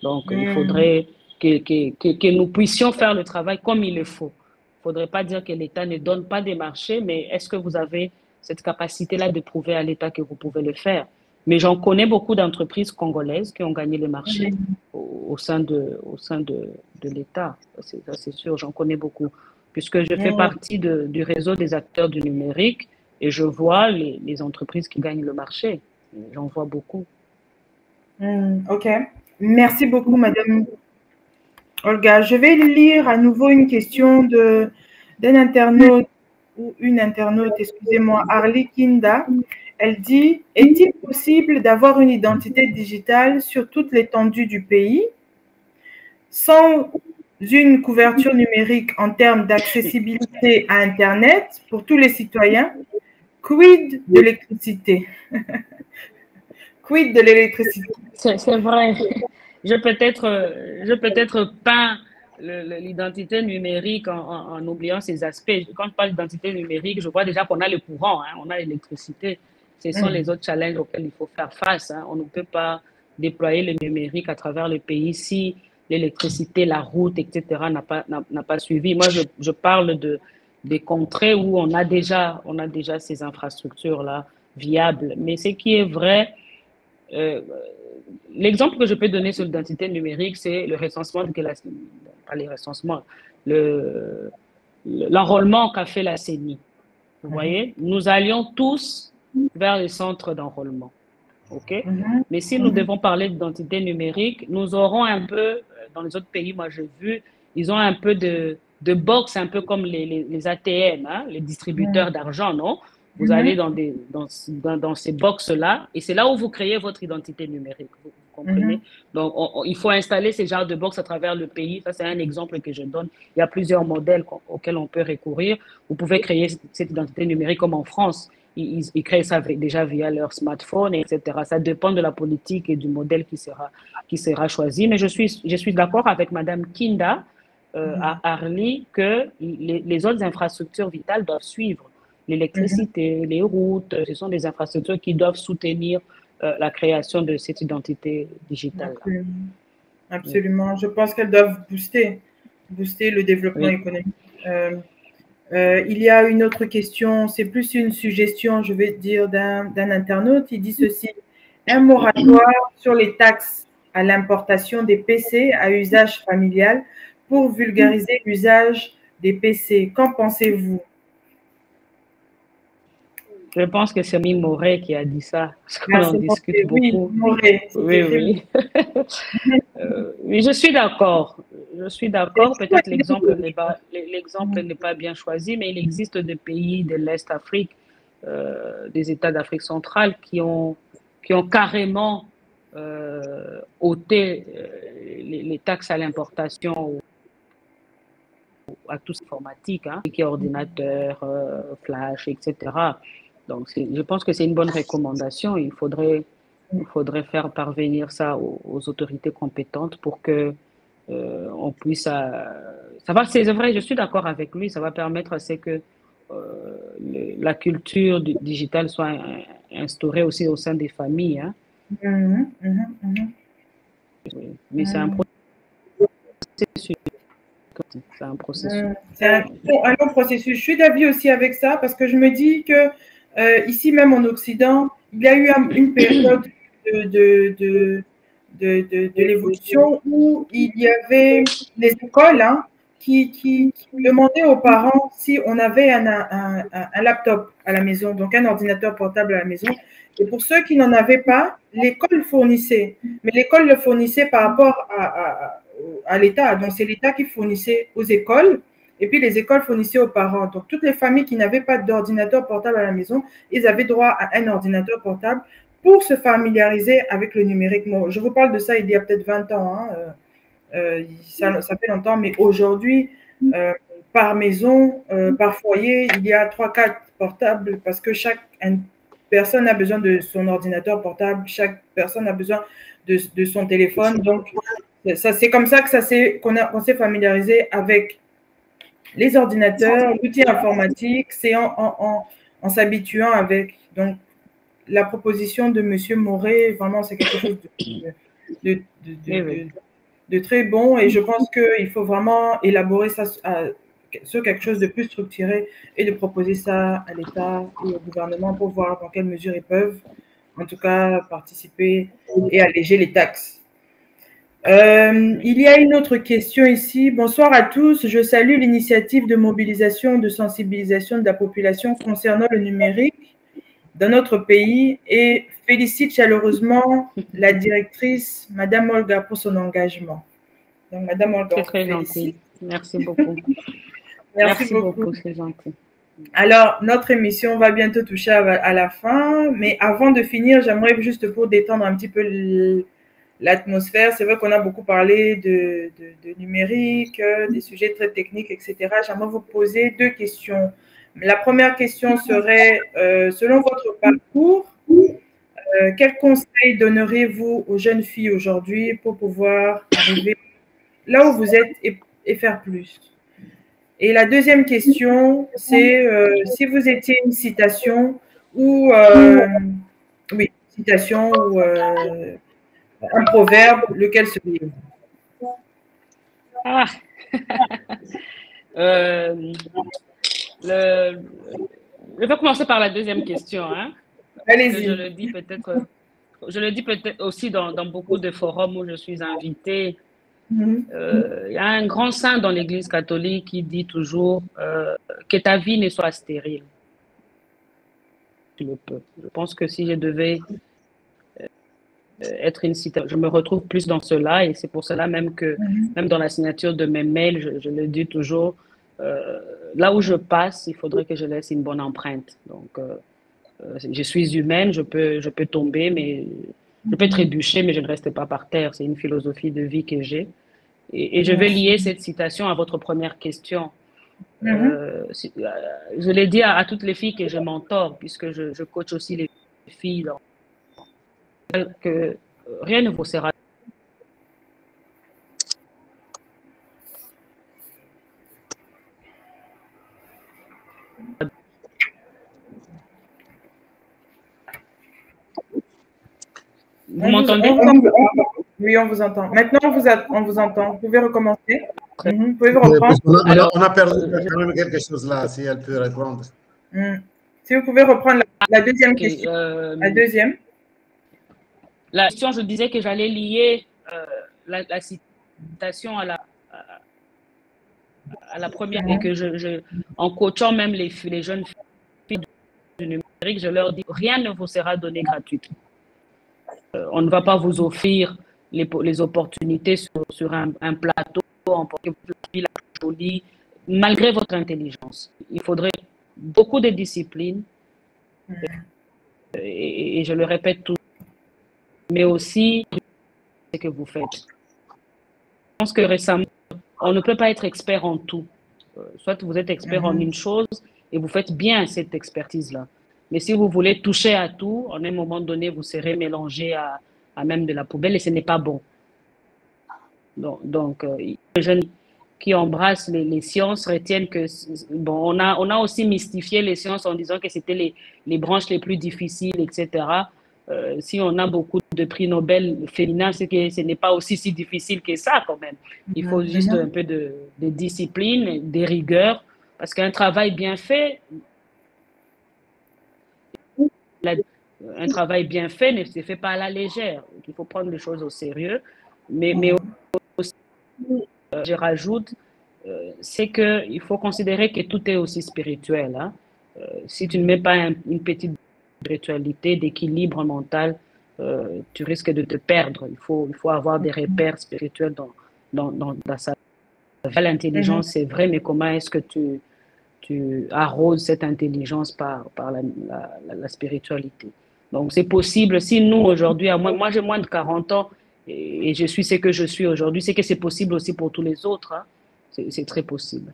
Speaker 2: Donc, il faudrait que nous puissions faire le travail comme il le faut. Il ne faudrait pas dire que l'État ne donne pas des marchés, mais est-ce que vous avez cette capacité-là de prouver à l'État que vous pouvez le faire? Mais j'en connais beaucoup d'entreprises congolaises qui ont gagné les marchés au sein de l'État. Ça, c'est sûr, j'en connais beaucoup. Puisque je fais partie du réseau des acteurs du numérique et je vois les entreprises qui gagnent le marché. J'en vois beaucoup.
Speaker 1: OK. Merci beaucoup, Madame Olga. Je vais lire à nouveau une question d'un internaute ou une internaute, excusez-moi, Arlie Kinda. Elle dit, est-il possible d'avoir une identité digitale sur toute l'étendue du pays sans une couverture numérique en termes d'accessibilité à Internet pour tous les citoyens? Quid de l'électricité? Quid de l'électricité?
Speaker 2: C'est vrai. Je peut-être peins l'identité numérique en oubliant ces aspects. Quand je parle d'identité numérique, je vois déjà qu'on a le courant, hein, on a l'électricité. Ce sont les autres challenges auxquels il faut faire face. Hein. On ne peut pas déployer le numérique à travers le pays si l'électricité, la route, etc. n'a pas suivi. Moi, je parle des contrées où on a déjà ces infrastructures-là viables. Mais ce qui est vrai, l'exemple que je peux donner sur l'identité numérique, c'est le recensement, pas les recensements, l'enrôlement qu'a fait la CENI. Vous voyez, nous allions tous vers les centres d'enrôlement. OK? Mais si nous devons parler d'identité numérique, nous aurons un peu, dans les autres pays, moi j'ai vu, ils ont un peu de de box, un peu comme les ATM, hein, les distributeurs d'argent, non? Vous allez dans ces box-là et c'est là où vous créez votre identité numérique. Vous comprenez? Donc, il faut installer ces genres de box à travers le pays. Ça, c'est un exemple que je donne. Il y a plusieurs modèles auxquels on peut recourir. Vous pouvez créer cette identité numérique comme en France. Ils créent ça déjà via leur smartphone, etc. Ça dépend de la politique et du modèle qui sera choisi. Mais je suis d'accord avec Madame Kinda à Arly que les autres infrastructures vitales doivent suivre. L'électricité, les routes, ce sont des infrastructures qui doivent soutenir la création de cette identité digitale.
Speaker 1: Absolument. Je pense qu'elles doivent booster le développement économique. Il y a une autre question, c'est plus une suggestion, je vais dire, d'un internaute. Il dit ceci: un moratoire sur les taxes à l'importation des PC à usage familial pour vulgariser l'usage des PC. Qu'en pensez-vous?
Speaker 2: Je pense que c'est Mimi Moret qui a dit ça, parce qu'on en discute beaucoup. Oui. Mais je suis d'accord. Peut-être l'exemple n'est pas bien choisi, mais il existe des pays de l'Est Afrique, des États d'Afrique centrale qui ont carrément ôté les taxes à l'importation à tout informatique, hein, qui est ordinateur, flash, etc. Donc, je pense que c'est une bonne recommandation. Il faudrait faire parvenir ça aux autorités compétentes pour que on puisse. C'est vrai, je suis d'accord avec lui. Ça va permettre à ce que la culture digitale soit instaurée aussi au sein des familles. Hein. Mais c'est un processus. C'est un processus.
Speaker 1: C'est un long processus. Je suis d'avis aussi avec ça parce que je me dis que ici même en Occident, il y a eu une période de l'évolution où il y avait les écoles qui demandaient aux parents si on avait un laptop à la maison, donc un ordinateur portable à la maison. Et pour ceux qui n'en avaient pas, l'école fournissait. Mais l'école le fournissait par rapport à l'État. Donc, c'est l'État qui fournissait aux écoles et puis les écoles fournissaient aux parents. Donc, toutes les familles qui n'avaient pas d'ordinateur portable à la maison, ils avaient droit à un ordinateur portable pour se familiariser avec le numérique. Bon, je vous parle de ça il y a peut-être 20 ans. Ça fait longtemps, mais aujourd'hui, par maison, par foyer, il y a 3-4 portables parce que chaque personne a besoin de son ordinateur portable, chaque personne a besoin de son téléphone. Donc, c'est comme ça qu'on s'est familiarisé avec les ordinateurs, l'outil informatique, c'est en s'habituant avec. Donc, la proposition de M. Moret, vraiment, c'est quelque chose de très bon et je pense qu'il faut vraiment élaborer ça sur quelque chose de plus structuré et de proposer ça à l'État et au gouvernement pour voir dans quelle mesure ils peuvent, en tout cas, participer et alléger les taxes. Il y a une autre question ici. Bonsoir à tous. Je salue l'initiative de mobilisation, de sensibilisation de la population concernant le numérique dans notre pays et félicite chaleureusement la directrice, Madame Olga, pour son engagement. Donc, Madame Olga,
Speaker 2: c'est très gentil. Merci beaucoup.
Speaker 1: Merci beaucoup.
Speaker 2: C'est gentil.
Speaker 1: Alors, notre émission va bientôt toucher à la fin, mais avant de finir, j'aimerais juste pour détendre un petit peu l'atmosphère. C'est vrai qu'on a beaucoup parlé de numérique, des sujets très techniques, etc. J'aimerais vous poser 2 questions. La première question serait, selon votre parcours, quels conseils donneriez-vous aux jeunes filles aujourd'hui pour pouvoir arriver là où vous êtes et faire plus? Et la deuxième question, c'est si vous étiez une citation ou un proverbe, lequel serait-vous?
Speaker 2: Ah. Je vais commencer par la deuxième question. Hein,
Speaker 1: allez-y.
Speaker 2: Je le dis peut-être aussi dans beaucoup de forums où je suis invitée. Il y a un grand saint dans l'Église catholique qui dit toujours que ta vie ne soit stérile. Tu le peux. Je pense que si je devais être une citation, je me retrouve plus dans cela et c'est pour cela même que, même dans la signature de mes mails, je le dis toujours, là où je passe, il faudrait que je laisse une bonne empreinte. Donc, je suis humaine, je peux tomber, mais je peux trébucher, mais je ne reste pas par terre. C'est une philosophie de vie que j'ai. Et je vais lier cette citation à votre première question. Je l'ai dit à toutes les filles que je mentor, puisque je coach aussi les filles, que rien ne vous sera. Vous m'entendez?
Speaker 1: Oui, on vous entend. Maintenant, on vous entend. Vous pouvez recommencer. Vous pouvez reprendre.
Speaker 3: Alors, on a perdu quand même quelque chose là, si elle peut répondre.
Speaker 1: Si vous pouvez reprendre la deuxième question. La deuxième.
Speaker 2: La question, je disais que j'allais lier la citation à la première et que en coachant même les jeunes filles du numérique, je leur dis rien ne vous sera donné gratuitement. On ne va pas vous offrir les opportunités sur un plateau en la jolie, malgré votre intelligence. Il faudrait beaucoup de discipline et je le répète tout, mais aussi ce que vous faites. Je pense que récemment, on ne peut pas être expert en tout. Soit vous êtes expert en une chose et vous faites bien cette expertise-là. Mais si vous voulez toucher à tout, à un moment donné, vous serez mélangé à même de la poubelle et ce n'est pas bon. Donc les jeunes qui embrassent les sciences retiennent que, bon, on a aussi mystifié les sciences en disant que c'était les branches les plus difficiles, etc. Si on a beaucoup de prix Nobel féminins, c'est que ce n'est pas aussi si difficile que ça quand même. Il faut juste un peu de discipline, de rigueur, parce qu'un travail bien fait, ne se fait pas à la légère. Il faut prendre les choses au sérieux. Mais aussi, je rajoute, c'est qu'il faut considérer que tout est aussi spirituel. Hein. Si tu ne mets pas une petite spiritualité, d'équilibre mental, tu risques de te perdre. Il faut avoir des repères spirituels dans sa vie. L'intelligence, c'est vrai, mais comment est-ce que tu arroses cette intelligence par la spiritualité? Donc, c'est possible. Si nous, aujourd'hui, moi j'ai moins de 40 ans et je suis ce que je suis aujourd'hui, c'est que c'est possible aussi pour tous les autres. Hein. C'est très possible.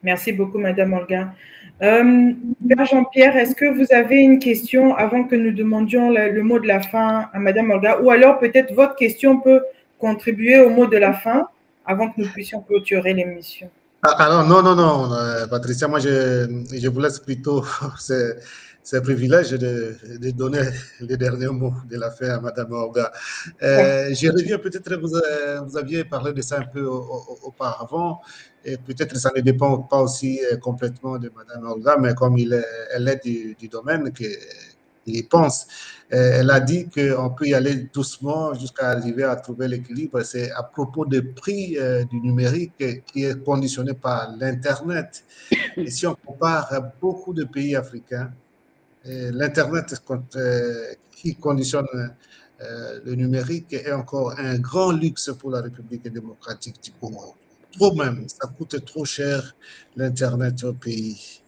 Speaker 1: Merci beaucoup, Madame Olga. Père Jean-Pierre, est-ce que vous avez une question avant que nous demandions le mot de la fin à Madame Olga? Ou alors peut-être votre question peut contribuer au mot de la fin avant que nous puissions clôturer l'émission.
Speaker 3: Alors, non, Patricia, moi, je vous laisse plutôt ce privilège de donner les derniers mots de la fin à Madame Olga. Je reviens, peut-être vous aviez parlé de ça un peu auparavant, et peut-être ça ne dépend pas aussi complètement de Madame Olga, mais comme elle est du domaine qu'il y pense. Elle a dit qu'on peut y aller doucement jusqu'à arriver à trouver l'équilibre. C'est à propos des prix du numérique qui est conditionné par l'Internet. Et si on compare à beaucoup de pays africains, l'Internet qui conditionne le numérique est encore un grand luxe pour la République démocratique du Congo. Trop même, ça coûte trop cher l'Internet au pays.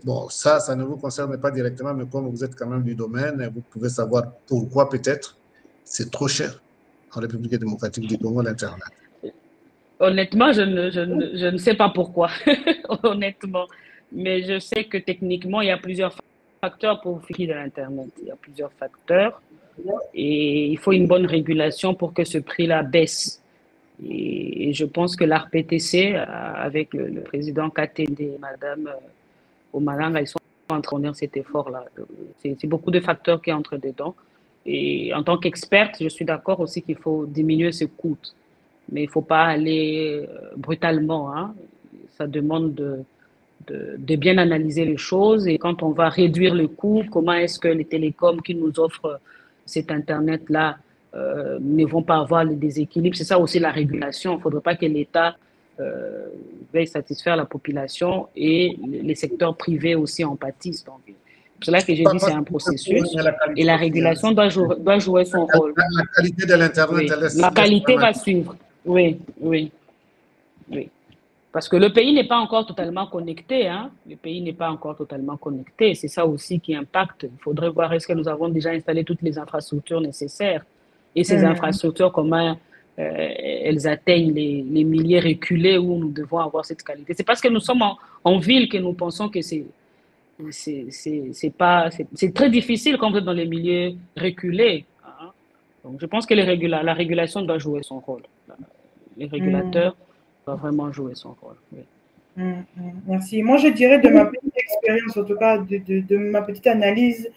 Speaker 3: Bon, ça ne vous concerne pas directement, mais comme vous êtes quand même du domaine, vous pouvez savoir pourquoi peut-être c'est trop cher en République démocratique du Congo, l'Internet.
Speaker 2: Honnêtement, je ne sais pas pourquoi, honnêtement. Mais je sais que techniquement, il y a plusieurs facteurs pour faire de l'Internet. Il y a plusieurs facteurs et il faut une bonne régulation pour que ce prix-là baisse. Et je pense que l'ARPTC, avec le président Katende et Madame Omalanga, ils sont en train de faire cet effort-là. C'est beaucoup de facteurs qui entrent dedans. Et en tant qu'experte, je suis d'accord aussi qu'il faut diminuer ce coût. Mais il ne faut pas aller brutalement. Hein. Ça demande de bien analyser les choses. Et quand on va réduire le coût, comment est-ce que les télécoms qui nous offrent cet Internet-là ne vont pas avoir les déséquilibres? C'est ça aussi la régulation. Il ne faudrait pas que l'État veuille satisfaire la population et les secteurs privés aussi en pâtissent. C'est pour cela que j'ai dit c'est un processus et la régulation doit jouer son rôle.
Speaker 3: La qualité de l'Internet,
Speaker 2: oui. La qualité va suivre. Oui, oui. oui. Parce que le pays n'est pas encore totalement connecté, hein. Le pays n'est pas encore totalement connecté. C'est ça aussi qui impacte. Il faudrait voir est-ce que nous avons déjà installé toutes les infrastructures nécessaires. Et ces infrastructures, comment elles atteignent les milieux reculés où nous devons avoir cette qualité. C'est parce que nous sommes en ville que nous pensons que c'est très difficile quand vous êtes dans les milieux reculés, hein. Donc, je pense que la régulation doit jouer son rôle. Les régulateurs doivent vraiment jouer son rôle. Oui.
Speaker 1: Merci. Moi, je dirais de ma petite expérience, en tout cas de ma petite analyse,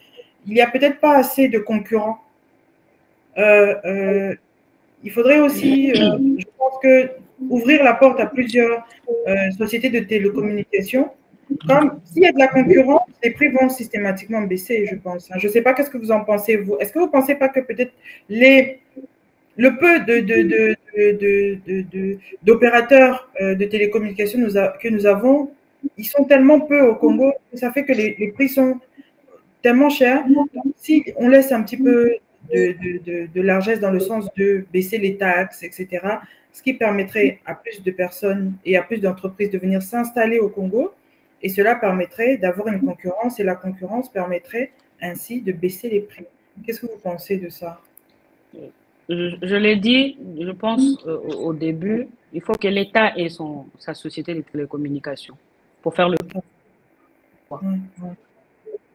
Speaker 1: il n'y a peut-être pas assez de concurrents. Il faudrait aussi, je pense que ouvrir la porte à plusieurs sociétés de télécommunications. Comme s'il y a de la concurrence, les prix vont systématiquement baisser, je pense. Je ne sais pas qu'est-ce que vous en pensez, vous. Est-ce que vous ne pensez pas que peut-être le peu d'opérateurs de télécommunications que nous avons, ils sont tellement peu au Congo que ça fait que les prix sont tellement chers. Donc, si on laisse un petit peu de largesse dans le sens de baisser les taxes, etc., ce qui permettrait à plus de personnes et à plus d'entreprises de venir s'installer au Congo, et cela permettrait d'avoir une concurrence, et la concurrence permettrait ainsi de baisser les prix. Qu'est-ce que vous pensez de ça?
Speaker 2: Je l'ai dit, je pense au début, il faut que l'État ait sa société de télécommunications pour faire le poids.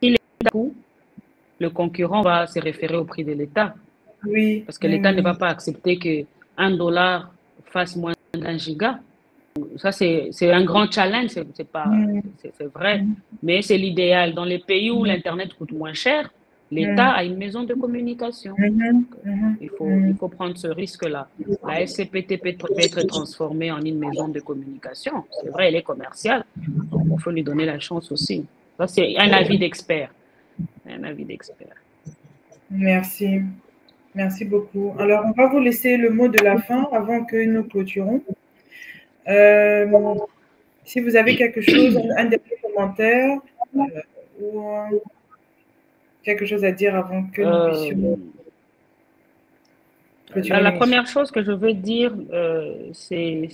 Speaker 2: Si l'État coûte, le concurrent va se référer au prix de l'État.
Speaker 1: Oui.
Speaker 2: Parce que l'État ne va pas accepter que $1 fasse moins d'1 giga. Ça, c'est un grand challenge, c'est vrai, mais c'est l'idéal. Dans les pays où l'Internet coûte moins cher, l'État a une maison de communication. Il faut prendre ce risque-là. La SCPT peut être transformée en une maison de communication. C'est vrai, elle est commerciale. Donc, il faut lui donner la chance aussi. Ça, c'est un avis d'expert. Un avis d'expert.
Speaker 1: Merci. Merci beaucoup. Alors, on va vous laisser le mot de la fin avant que nous clôturons. Si vous avez quelque chose, un dernier commentaire ou quelque chose à dire avant que nous puissions clôturer.
Speaker 2: La première chose que je veux dire, c'est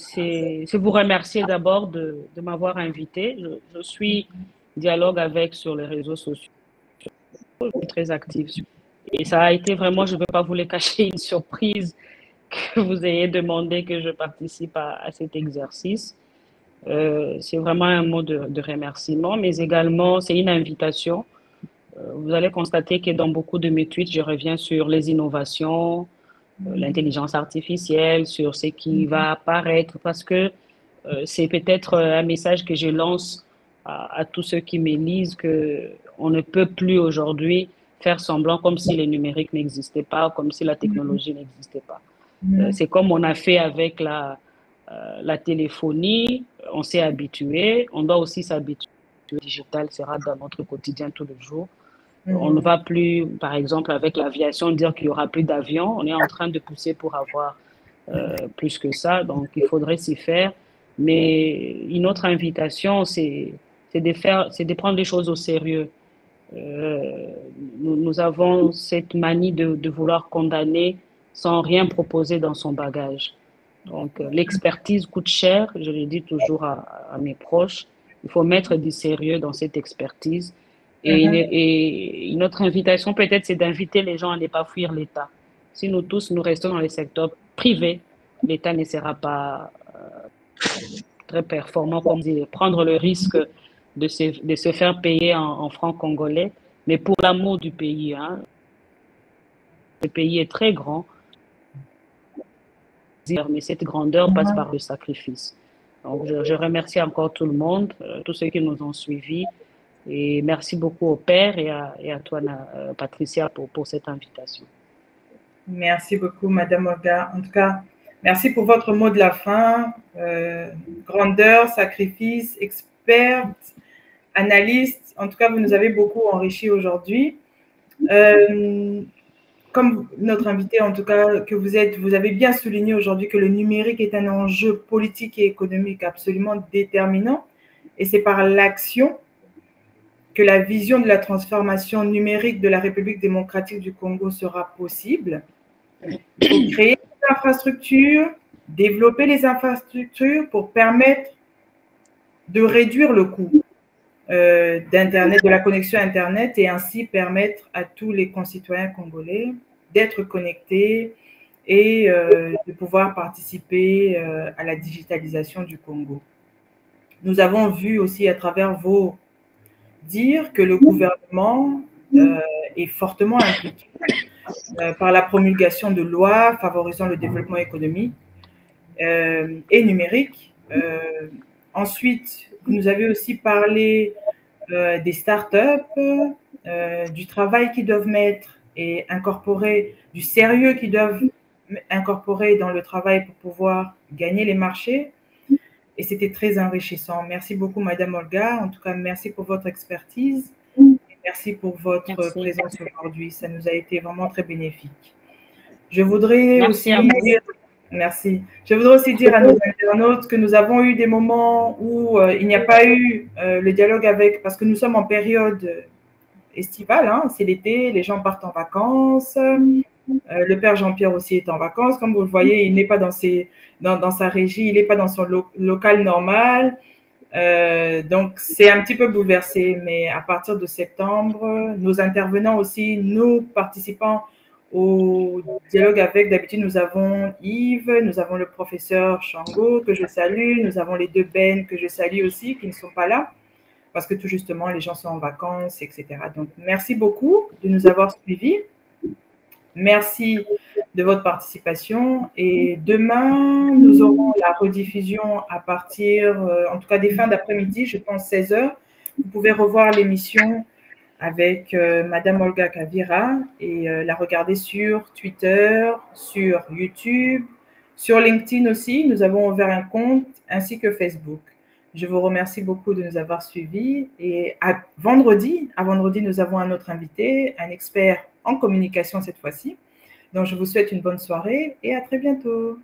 Speaker 2: vous remercier d'abord de m'avoir invité. Je suis dialogue avec sur les réseaux sociaux. Je suis très active. Et ça a été vraiment, je ne veux pas vous le cacher, une surprise que vous ayez demandé que je participe à cet exercice. C'est vraiment un mot de remerciement, mais également c'est une invitation. Vous allez constater que dans beaucoup de mes tweets, je reviens sur les innovations, l'intelligence artificielle, sur ce qui va apparaître, parce que c'est peut-être un message que je lance à tous ceux qui me lisent, qu'on ne peut plus aujourd'hui faire semblant comme si le numérique n'existait pas, comme si la technologie n'existait pas. C'est comme on a fait avec la téléphonie, on s'est habitué, on doit aussi s'habituer. Le digital sera dans notre quotidien tous les jours. On ne va plus, par exemple, avec l'aviation, dire qu'il n'y aura plus d'avions. On est en train de pousser pour avoir plus que ça, donc il faudrait s'y faire. Mais une autre invitation, c'est de prendre les choses au sérieux. Nous avons cette manie de vouloir condamner sans rien proposer dans son bagage. Donc, l'expertise coûte cher, je le dis toujours à mes proches. Il faut mettre du sérieux dans cette expertise. Et une autre invitation, peut-être, c'est d'inviter les gens à ne pas fuir l'État. Si nous tous, nous restons dans les secteurs privés, l'État ne sera pas très performant, comme dire, prendre le risque de se faire payer en francs congolais, mais pour l'amour du pays. Hein. Le pays est très grand, mais cette grandeur passe par le sacrifice. Donc, je remercie encore tout le monde, tous ceux qui nous ont suivis. Et merci beaucoup au père et à toi, Patricia, pour cette invitation.
Speaker 1: Merci beaucoup, Madame Olga. En tout cas, merci pour votre mot de la fin. Grandeur, sacrifice, experte, analyste. En tout cas, vous nous avez beaucoup enrichi aujourd'hui. Comme notre invité, en tout cas, que vous avez bien souligné aujourd'hui que le numérique est un enjeu politique et économique absolument déterminant. Et c'est par l'action que la vision de la transformation numérique de la République démocratique du Congo sera possible. Il faut créer des infrastructures, développer les infrastructures pour permettre de réduire le coût d'Internet, de la connexion Internet, et ainsi permettre à tous les concitoyens congolais d'être connectés et de pouvoir participer à la digitalisation du Congo. Nous avons vu aussi à travers vos dires que le gouvernement est fortement impliqué par la promulgation de lois favorisant le développement économique et numérique. Ensuite, vous nous avez aussi parlé des startups, du travail qu'ils doivent mettre et incorporer, du sérieux qu'ils doivent incorporer dans le travail pour pouvoir gagner les marchés. Et c'était très enrichissant. Merci beaucoup, Madame Olga. En tout cas, merci pour votre expertise. Et merci pour votre présence aujourd'hui. Ça nous a été vraiment très bénéfique. Je voudrais aussi merci. Je voudrais aussi dire à nos internautes que nous avons eu des moments où il n'y a pas eu le dialogue avec, parce que nous sommes en période estivale, hein, c'est l'été, les gens partent en vacances. Le père Jean-Pierre aussi est en vacances. Comme vous le voyez, il n'est pas dans sa régie, il n'est pas dans son local normal. Donc, c'est un petit peu bouleversé. Mais à partir de septembre, nos intervenants aussi, nous participants au dialogue avec, d'habitude, nous avons Yves, nous avons le professeur Chango, que je salue, nous avons les deux Ben, que je salue aussi, qui ne sont pas là, parce que tout justement, les gens sont en vacances, etc. Donc, merci beaucoup de nous avoir suivis. Merci de votre participation. Et demain, nous aurons la rediffusion à partir, en tout cas des fins d'après-midi, je pense 16 h. Vous pouvez revoir l'émission avec Madame Olga Kavira et la regarder sur Twitter, sur YouTube, sur LinkedIn aussi. Nous avons ouvert un compte, ainsi que Facebook. Je vous remercie beaucoup de nous avoir suivis. Et à vendredi, nous avons un autre invité, un expert en communication cette fois-ci. Donc, je vous souhaite une bonne soirée et à très bientôt.